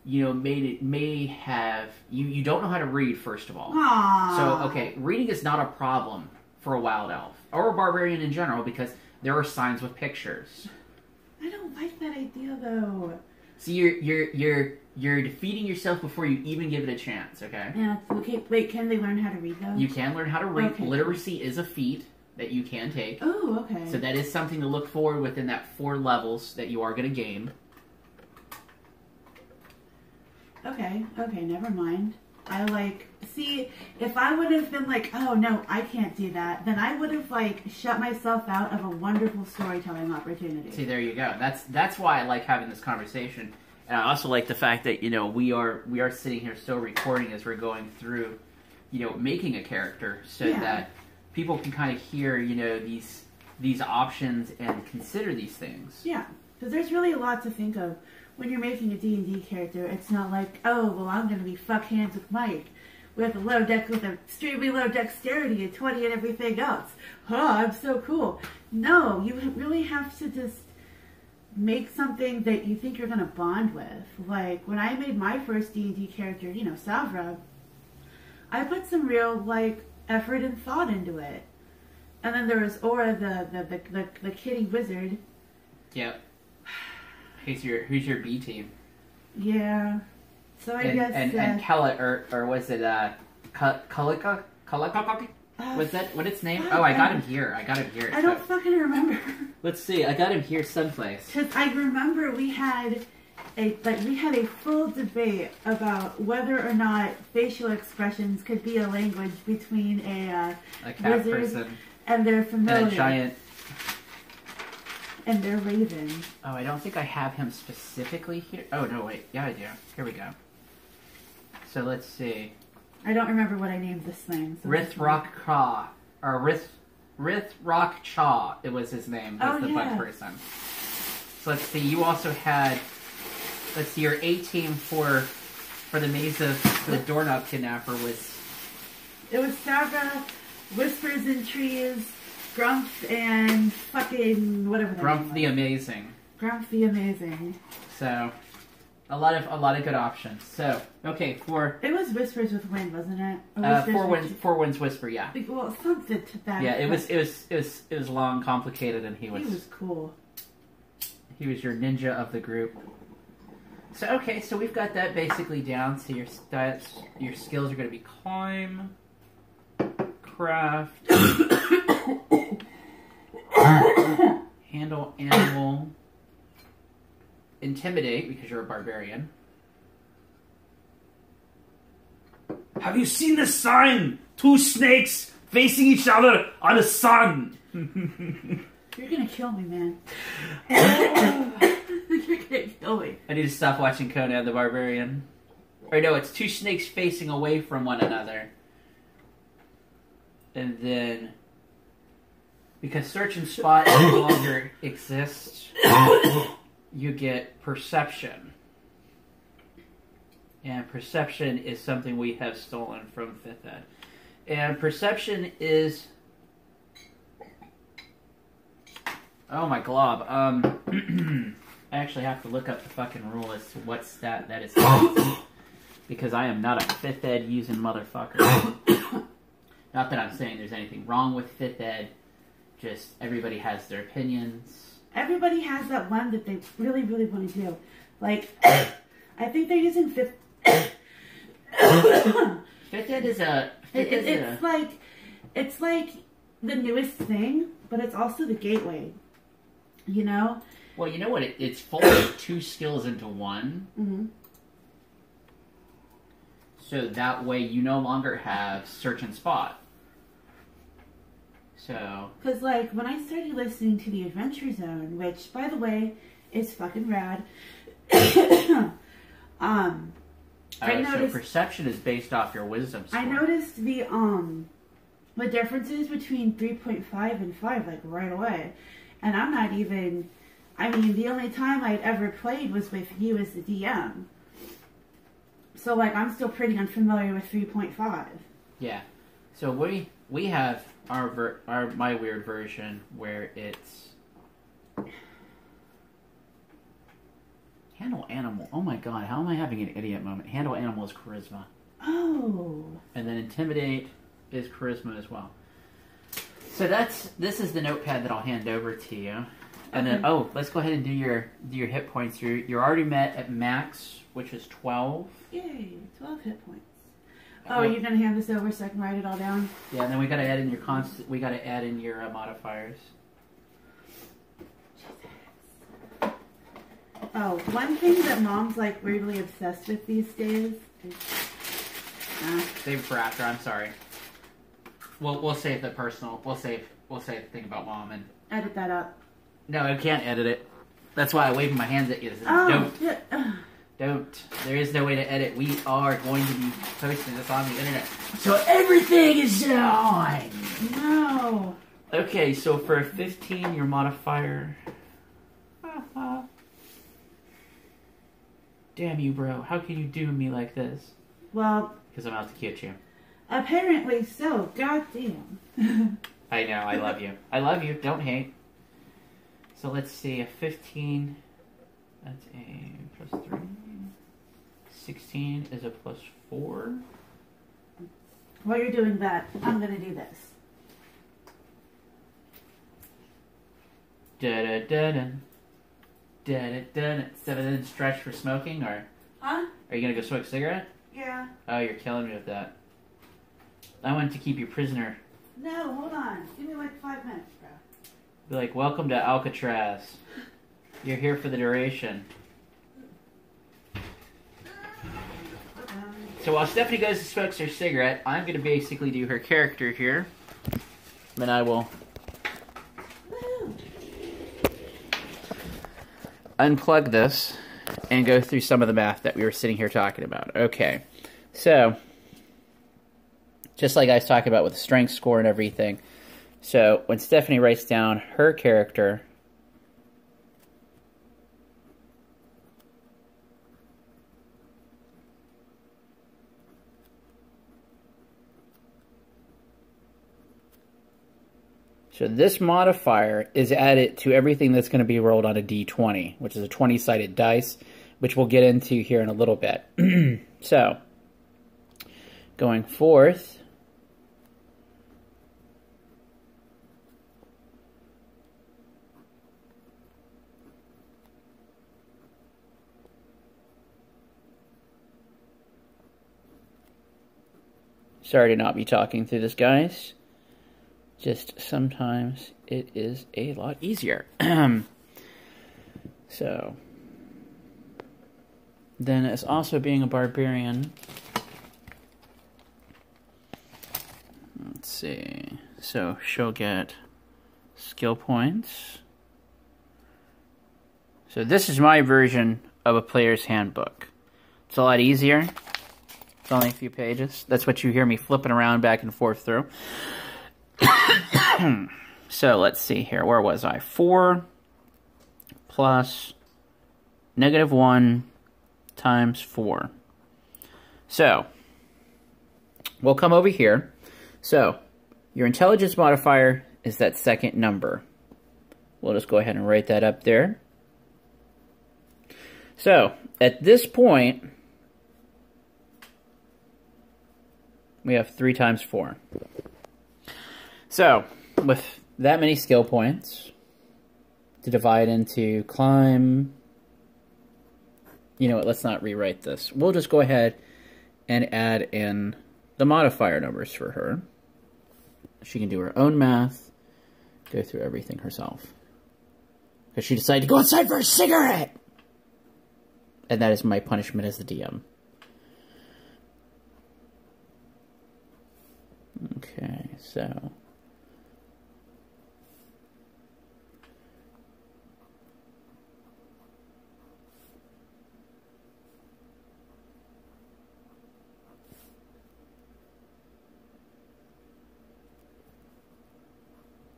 you know, may have you don't know how to read, first of all. Aww. So okay, reading is not a problem for a wild elf or a barbarian in general because there are signs with pictures. I don't like that idea though. So you're defeating yourself before you even give it a chance. Okay. Yeah. Okay. Wait. Can they learn how to read those? You can learn how to read. Okay. Literacy is a feat that you can take. Oh, okay. So that is something to look for within that 4 levels that you are going to gain. Okay, never mind. See, if I would have been like, oh no, I can't do that, then I would have shut myself out of a wonderful storytelling opportunity. See, there you go. That's why I like having this conversation. And I also like the fact that, we are sitting here still recording as we're going through, making a character so that people can kind of hear, these options and consider these things. Yeah, because there's really a lot to think of. When you're making a D&D character, it's not like, oh, well, I'm going to be fuck hands with Mike with with extremely low dexterity and 20 and everything else. Oh, I'm so cool. No, you really have to just make something that you think you're going to bond with. Like, when I made my first D&D character, Savra, I put some real, effort and thought into it. And then there was Aura, the kitty wizard. Yep. Who's your B team? Yeah. So I guess and Kella or was it Kalika? Was that what its name? Oh, I got him here. I don't fucking remember. Let's see. I got him here someplace. Because I remember we had a full debate about whether or not facial expressions could be a language between a cat wizard person and their familiar. And a giant. And they're raven. Oh, I don't think I have him specifically here. Oh, no, wait. Yeah, I do. Here we go. So, let's see. I don't remember what I named this thing. So Rithrock Chaw. Or Rithrock Chaw, it was his name. Was the bug person. So, let's see. You also had... Let's see. Your A team for the maze of the doorknob kidnapper was... It was Saga, Whispers in Trees... Grumph and fucking whatever. Grumph the Amazing. Grumph the Amazing. So, a lot of good options. So, okay, it was Whispers with Wind, wasn't it? Four Winds Whisper, yeah. Well, something to that. Yeah, it was long, complicated, and he was cool. He was your ninja of the group. So okay, so we've got that basically down. So your stats, your skills are going to be climb, craft. Handle animal, intimidate because you're a barbarian. Have you seen the sign? 2 snakes facing each other on the sun. You're gonna kill me, man. You're gonna kill me. I need to stop watching Conan the Barbarian. Or no, it's 2 snakes facing away from one another. And then... because search and spot no longer exists, you get perception. And perception is something we have stolen from 5th Ed. And perception is... oh my glob. I actually have to look up the fucking rule as to what stat that is. Because I am not a 5th Ed using motherfucker. Not that I'm saying there's anything wrong with 5th Ed. Just everybody has their opinions. Everybody has that one that they really, really want to do. Like, I think they're using 5th... 5th Ed is a... It's like the newest thing, but it's also the gateway. You know? Well, you know what? It's folding 2 skills into one. Mm-hmm. So that way you no longer have search and spot. So... because, like, when I started listening to the Adventure Zone, which, by the way, is fucking rad. I noticed... so perception is based off your wisdom score. I noticed the differences between 3.5 and 5, like, right away. And I'm not even... I mean, the only time I'd ever played was with you as the DM. So, like, I'm still pretty unfamiliar with 3.5. Yeah. So we have my weird version where it's handle animal. Oh my god, how am I having an idiot moment? Handle animal is charisma. Oh. And then intimidate is charisma as well. So this is the notepad that I'll hand over to you. And then, oh, let's go ahead and do your hit points. You're already met at max, which is 12. Yay, 12 hit points. Oh, are you gonna hand this over so I can write it all down? Yeah, and then we gotta add in your modifiers. Oh, one thing that Mom's like weirdly obsessed with these days is... Save it for after. I'm sorry. We'll save the personal. We'll save the thing about Mom and edit that up. No, I can't edit it. That's why I waved my hands at you. Oh, don't. yeah. Don't. There is no way to edit. We are going to be posting this on the internet. So everything is on! No. Okay, so for a 15, your modifier... Damn you, bro. How can you do me like this? Well... Because I'm out to get you. Apparently so. Goddamn. I know. I love you. I love you. Don't hate. So let's see. A 15... That's a plus 3. 16 is a plus 4. While you're doing that, I'm going to do this. Da-da-da-dun. Da-da-da-dun. 7 stretch for smoking, or? Huh? Are you going to go smoke a cigarette? Yeah. Oh, you're killing me with that. I wanted to keep you prisoner. No, hold on. Give me like 5 minutes, bro. Be like, welcome to Alcatraz. You're here for the duration. So while Stephanie goes and smokes her cigarette, I'm going to basically do her character here. Then I will unplug this and go through some of the math that we were sitting here talking about. Okay, so just like I was talking about with the strength score and everything. So when Stephanie writes down her character, so this modifier is added to everything that's going to be rolled on a d20, which is a 20-sided dice, which we'll get into here in a little bit. So, going forth, sorry to not be talking through this, guys. Just sometimes it is a lot easier. So, then as also being a barbarian, let's see. So she'll get skill points. So this is my version of a player's handbook. It's a lot easier. It's only a few pages. That's what you hear me flipping around back and forth through. So let's see here. Where was I? 4 plus -1 times 4. So we'll come over here. So your intelligence modifier is that second number. We'll just go ahead and write that up there. So at this point, we have 3 times 4. So, with that many skill points to divide into climb, you know what, let's not rewrite this. We'll just go ahead and add in the modifier numbers for her. She can do her own math, go through everything herself. Because she decided to go outside for a cigarette! And that is my punishment as the DM. Okay, so...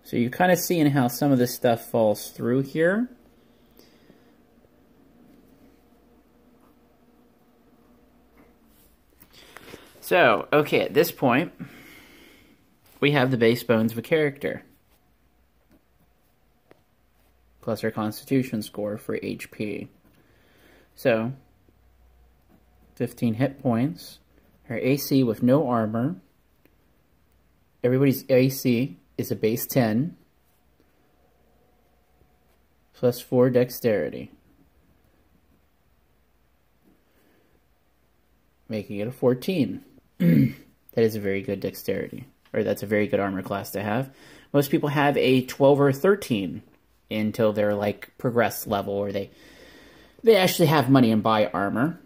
So you're kind of seeing how some of this stuff falls through here. So, okay, at this point, we have the base bones of a character. Plus our constitution score for HP. So, 15 hit points. Her AC with no armor. Everybody's AC is a base 10. plus 4 dexterity. Making it a 14. That is a very good dexterity. Or that's a very good armor class to have. Most people have a 12 or a 13 until they're like progressed level, or they actually have money and buy armor.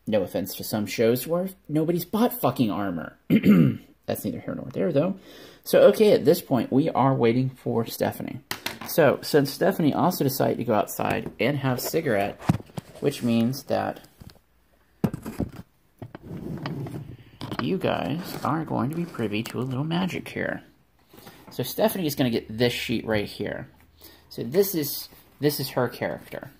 No offense to some shows where nobody's bought fucking armor. That's neither here nor there, though. So, okay, at this point, we are waiting for Stephanie. So, since Stephanie also decided to go outside and have a cigarette, which means that you guys are going to be privy to a little magic here. So Stephanie is going to get this sheet right here. So this is her character.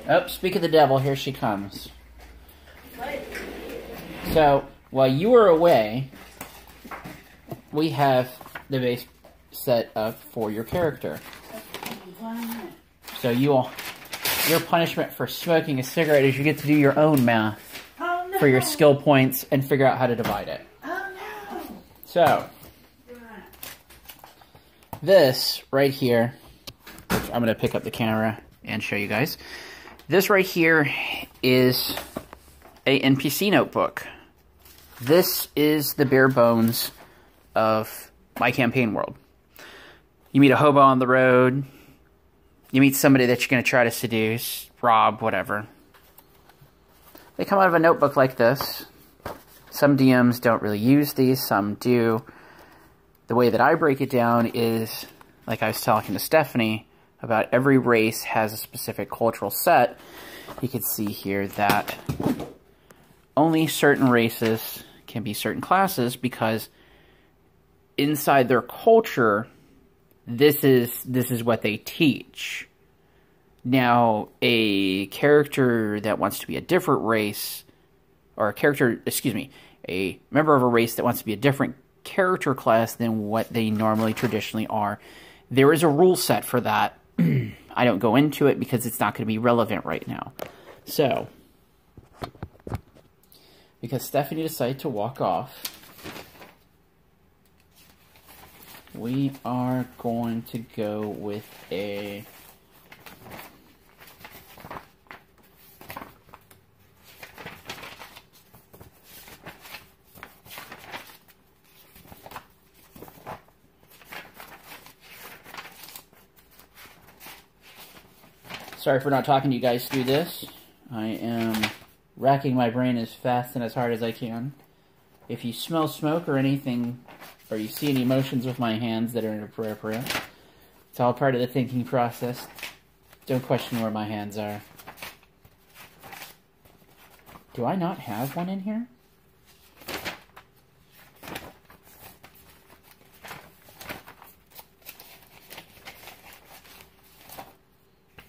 Oh, speak of the devil, here she comes. What? So, while you were away, we have the base set up for your character. So your punishment for smoking a cigarette is you get to do your own math for your skill points and figure out how to divide it. Oh no! So, this right here, which I'm going to pick up the camera and show you guys. This right here is a NPC notebook. This is the bare bones of my campaign world. You meet a hobo on the road. You meet somebody that you're going to try to seduce, rob, whatever. They come out of a notebook like this. Some DMs don't really use these, some do. The way that I break it down is, like I was talking to Stephanie, about every race has a specific cultural set. You can see here that only certain races can be certain classes because inside their culture, this is what they teach. Now, a character that wants to be a different race, or a member of a race that wants to be a different character class than what they normally traditionally are, there is a rule set for that. I don't go into it because it's not going to be relevant right now. So, because Stephanie decided to walk off, we are going to go with a... Sorry for not talking to you guys through this. I am racking my brain as fast and as hard as I can. If you smell smoke or anything, or you see any motions with my hands that are inappropriate, it's all part of the thinking process. Don't question where my hands are. Do I not have one in here?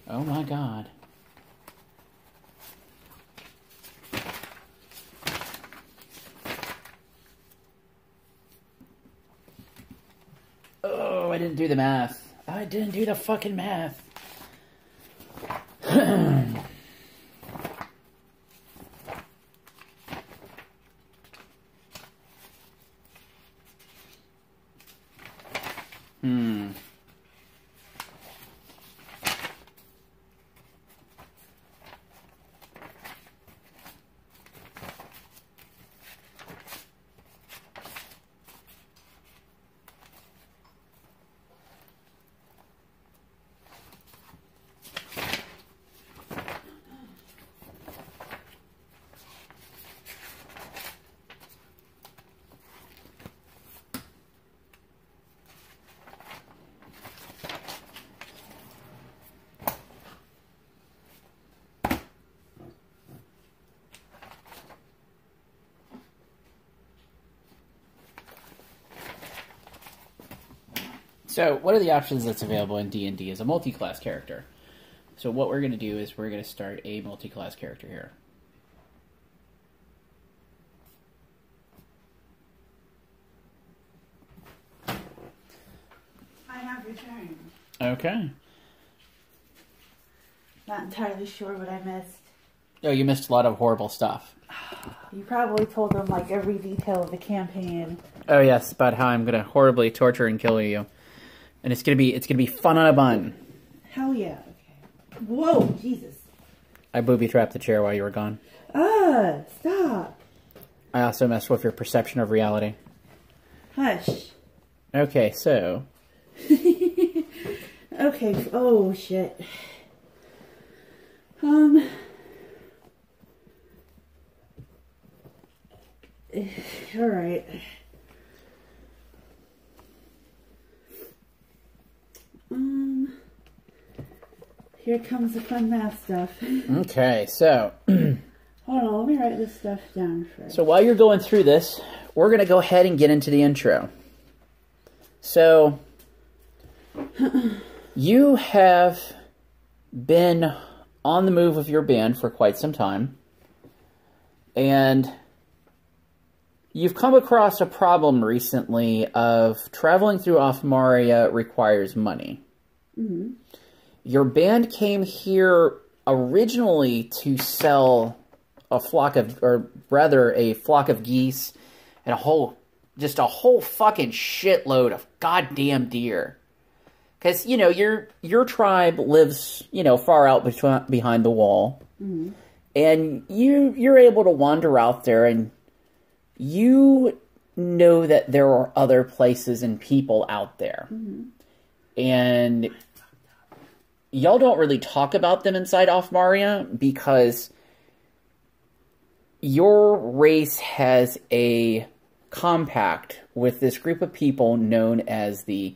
Oh my god. Oh, I didn't do the math. I didn't do the fucking math. So, one of the options that's available in D&D is a multi-class character. So what we're going to do is we're going to start a multi-class character here. I have returned. Okay. Not entirely sure what I missed. Oh, you missed a lot of horrible stuff. You probably told them like every detail of the campaign. Oh yes, about how I'm gonna horribly torture and kill you, and it's gonna be fun on a bun. Hell yeah. Okay. Whoa, Jesus. I booby trapped the chair while you were gone. Ah, stop. I also messed with your perception of reality. Hush. Okay, so. Okay. Oh shit. All right. Here comes the fun math stuff. Okay, so. Hold on, let me write this stuff down first. So while you're going through this, we're going to go ahead and get into the intro. So, you have been on the move with your band for quite some time, and you've come across a problem recently of traveling through Offmaria requires money. Mm-hmm. Your band came here originally to sell a flock of geese and a whole fucking shitload of goddamn deer. Because, you know, your tribe lives, you know, far out behind the wall. Mm-hmm. And you're able to wander out there, and you know that there are other places and people out there. Mm-hmm. And y'all don't really talk about them inside Offmaria because your race has a compact with this group of people known as the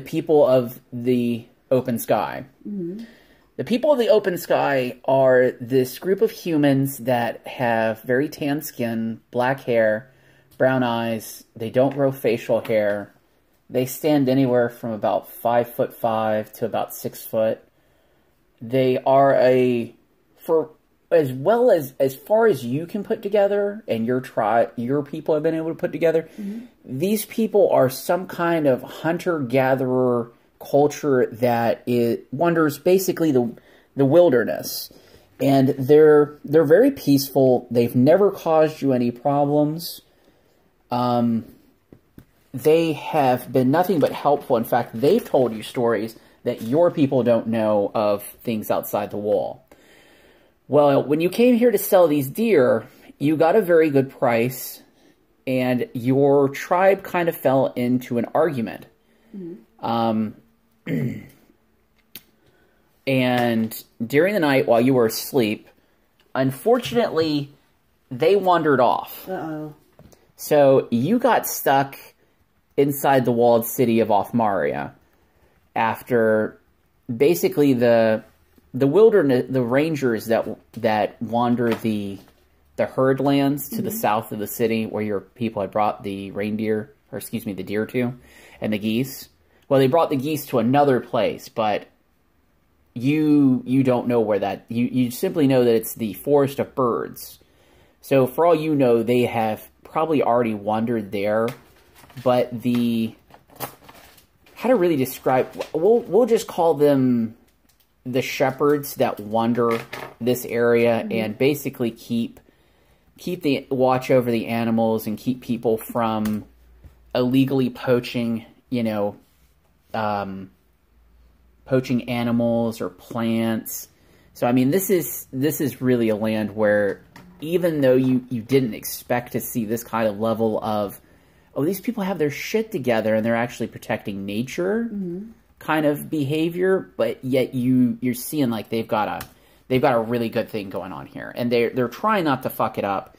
people of the open sky. Mm-hmm. The people of the open sky are this group of humans that have very tan skin, black hair, brown eyes. They don't grow facial hair. They stand anywhere from about 5'5" to about 6 foot. They are as far as you can put together, and your people have been able to put together, mm-hmm. These people are some kind of hunter-gatherer culture that wanders basically the wilderness. And they're very peaceful. They've never caused you any problems. They have been nothing but helpful. In fact, they've told you stories that your people don't know of things outside the wall. Well, when you came here to sell these deer, you got a very good price, and your tribe kind of fell into an argument. Mm-hmm. And during the night while you were asleep, unfortunately, they wandered off. Uh-oh. So you got stuck inside the walled city of Offmaria after basically the wilderness, the rangers that wander the herd lands to mm-hmm. the south of the city where your people had brought the the deer to, and the geese. Well, they brought the geese to another place, but you don't know where that... You simply know that it's the forest of birds. So for all you know, they have probably already wandered there, but how to really describe... We'll just call them the shepherds that wander this area mm-hmm. and basically keep the watch over the animals and keep people from illegally poaching, poaching animals or plants. So, I mean, this is really a land where even though you didn't expect to see this kind of level of, oh, these people have their shit together and they're actually protecting nature mm-hmm. kind of behavior, but yet you're seeing like they've got a really good thing going on here, and they're trying not to fuck it up.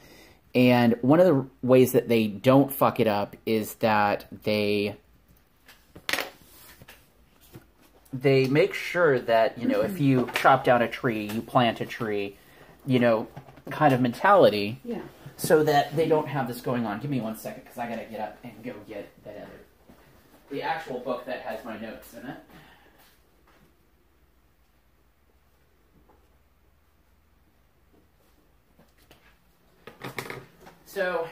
And one of the ways that they don't fuck it up is that they make sure that, if you chop down a tree, you plant a tree, kind of mentality. Yeah. So that they don't have this going on. Give me 1 second, because I gotta get up and go get the actual book that has my notes in it. So,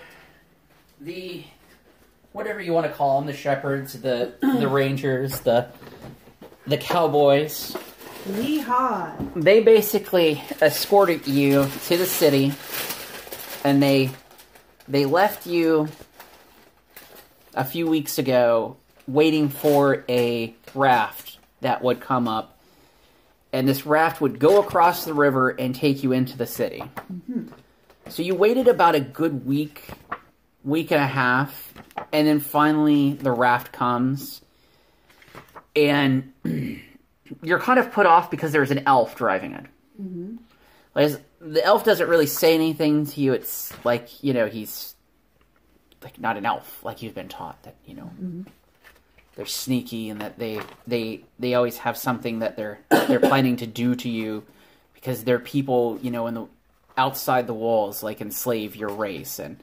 whatever you want to call them, the shepherds, the rangers, the cowboys, Yeehaw. They basically escorted you to the city, and they left you a few weeks ago waiting for a raft that would come up, and this raft would go across the river and take you into the city. Mm-hmm. So you waited about a good week and a half, and then finally the raft comes, and you're kind of put off because there's an elf driving it. Mm-hmm. Like, the elf doesn't really say anything to you. It's like, you know, he's like not an elf, like you've been taught that, you know, they're sneaky and that they always have something that they're planning to do to you because they're people, you know, in the outside the walls, like enslave your race. And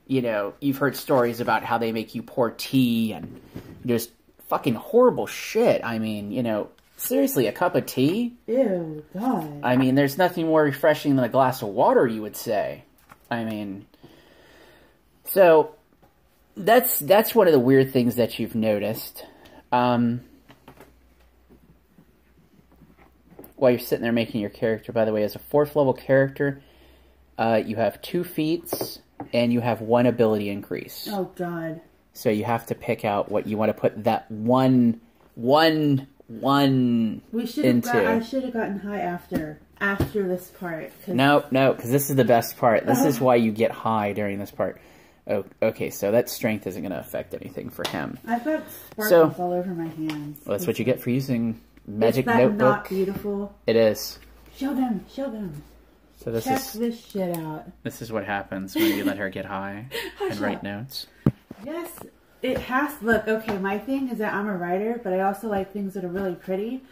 you know, you've heard stories about how they make you pour tea and just fucking horrible shit. I mean, you know, seriously, a cup of tea? Ew, God. I mean, there's nothing more refreshing than a glass of water, you would say. I mean, so that's one of the weird things that you've noticed. While you're sitting there making your character, by the way, as a 4th level character, you have 2 feats and you have 1 ability increase. Oh, God. So you have to pick out what you want to put that one into. I should have gotten high after this part. No, because this is the best part. This is why you get high during this part. Oh, okay, so that strength isn't going to affect anything for him. I've got sparkles all over my hands. Well, that's what you get for using Magic Notebook. Notebook. Not beautiful? It is. Show them. So Check this shit out. This is what happens when you let her get high and write notes. Yes, it has. Look, okay, my thing is that I'm a writer, but I also like things that are really pretty.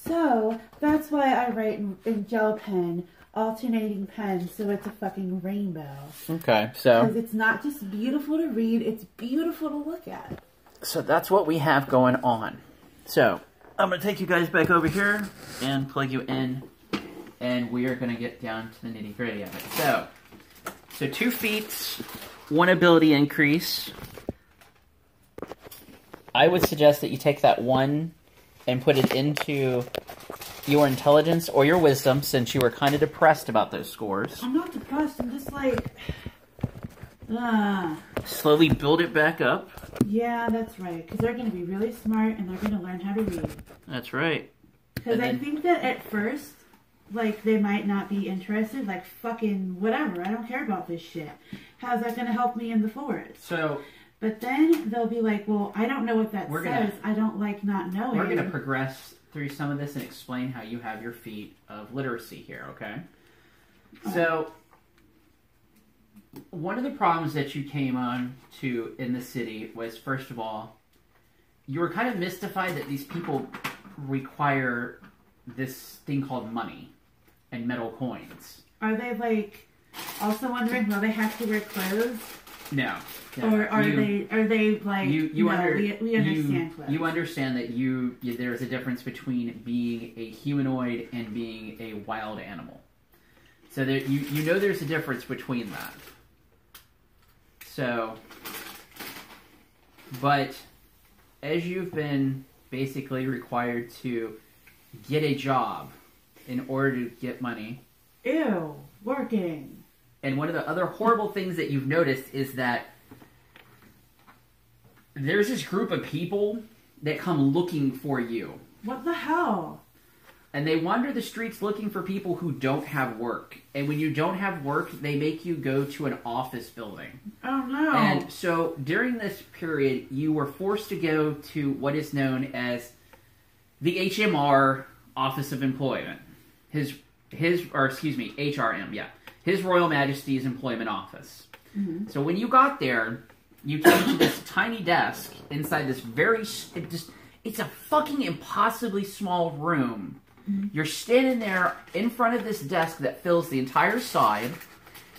So that's why I write in gel pen, alternating pen, so it's a fucking rainbow. Okay, so because it's not just beautiful to read, it's beautiful to look at. So that's what we have going on. So I'm going to take you guys back over here and plug you in, and we are going to get down to the nitty-gritty of it. So 2 feats, 1 ability increase. I would suggest that you take that 1 and put it into your intelligence or your wisdom, since you were kind of depressed about those scores. I'm not depressed, I'm just like... Slowly build it back up. Yeah, that's right. Because they're going to be really smart and they're going to learn how to read. That's right. Because I think that at first, like, they might not be interested. Like, fucking whatever. I don't care about this shit. How's that going to help me in the forest? So... But then they'll be like, well, I don't know what that says. I don't like not knowing. We're going to progress through some of this and explain how you have your feat of literacy here, okay? So, one of the problems that you came on to in the city was, first of all, you were kind of mystified that these people require this thing called money and metal coins. Are they, like, also wondering, will they have to wear clothes? No. Or are they like, we understand clothes. You understand that there's a difference between being a humanoid and being a wild animal. So there, you know there's a difference between that. So, but as you've been basically required to get a job in order to get money. Ew, working. And one of the other horrible things that you've noticed is that there's this group of people that come looking for you. What the hell? And they wander the streets looking for people who don't have work. And when you don't have work, they make you go to an office building. Oh, no. And so during this period, you were forced to go to what is known as the HMR Office of Employment. HRM, yeah. His Royal Majesty's Employment Office. Mm-hmm. So when you got there, you came to this tiny desk inside this it's a fucking impossibly small room. Mm-hmm. You're standing there in front of this desk that fills the entire side,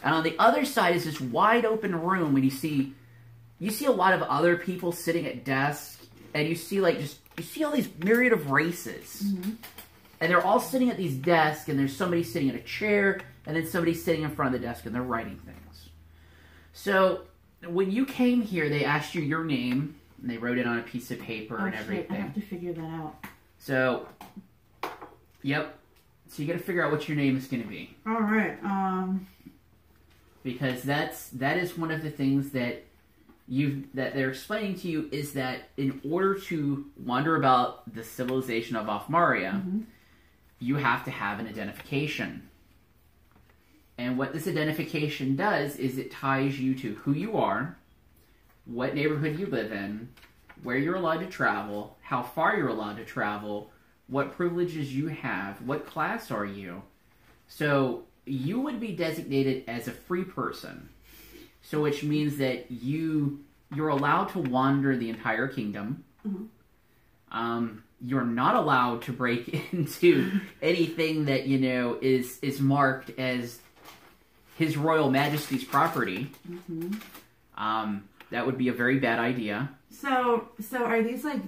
and on the other side is this wide open room, and you see a lot of other people sitting at desks, and you see all these myriad of races. Mm-hmm. And they're all sitting at these desks, and there's somebody sitting in a chair, and then somebody sitting in front of the desk, and they're writing things. So when you came here, they asked you your name, and they wrote it on a piece of paper and everything. I have to figure that out. So Yep. So you got to figure out what your name is going to be. All right. Because that is one of the things that they're explaining to you is that in order to wander about the civilization of Offmaria, you have to have an identification. And what this identification does is it ties you to who you are, what neighborhood you live in, where you're allowed to travel, how far you're allowed to travel, what privileges you have, what class are you. So you would be designated as a free person. So which means that you're allowed to wander the entire kingdom. You're not allowed to break into anything that, is marked as His Royal Majesty's property. That would be a very bad idea. So are these like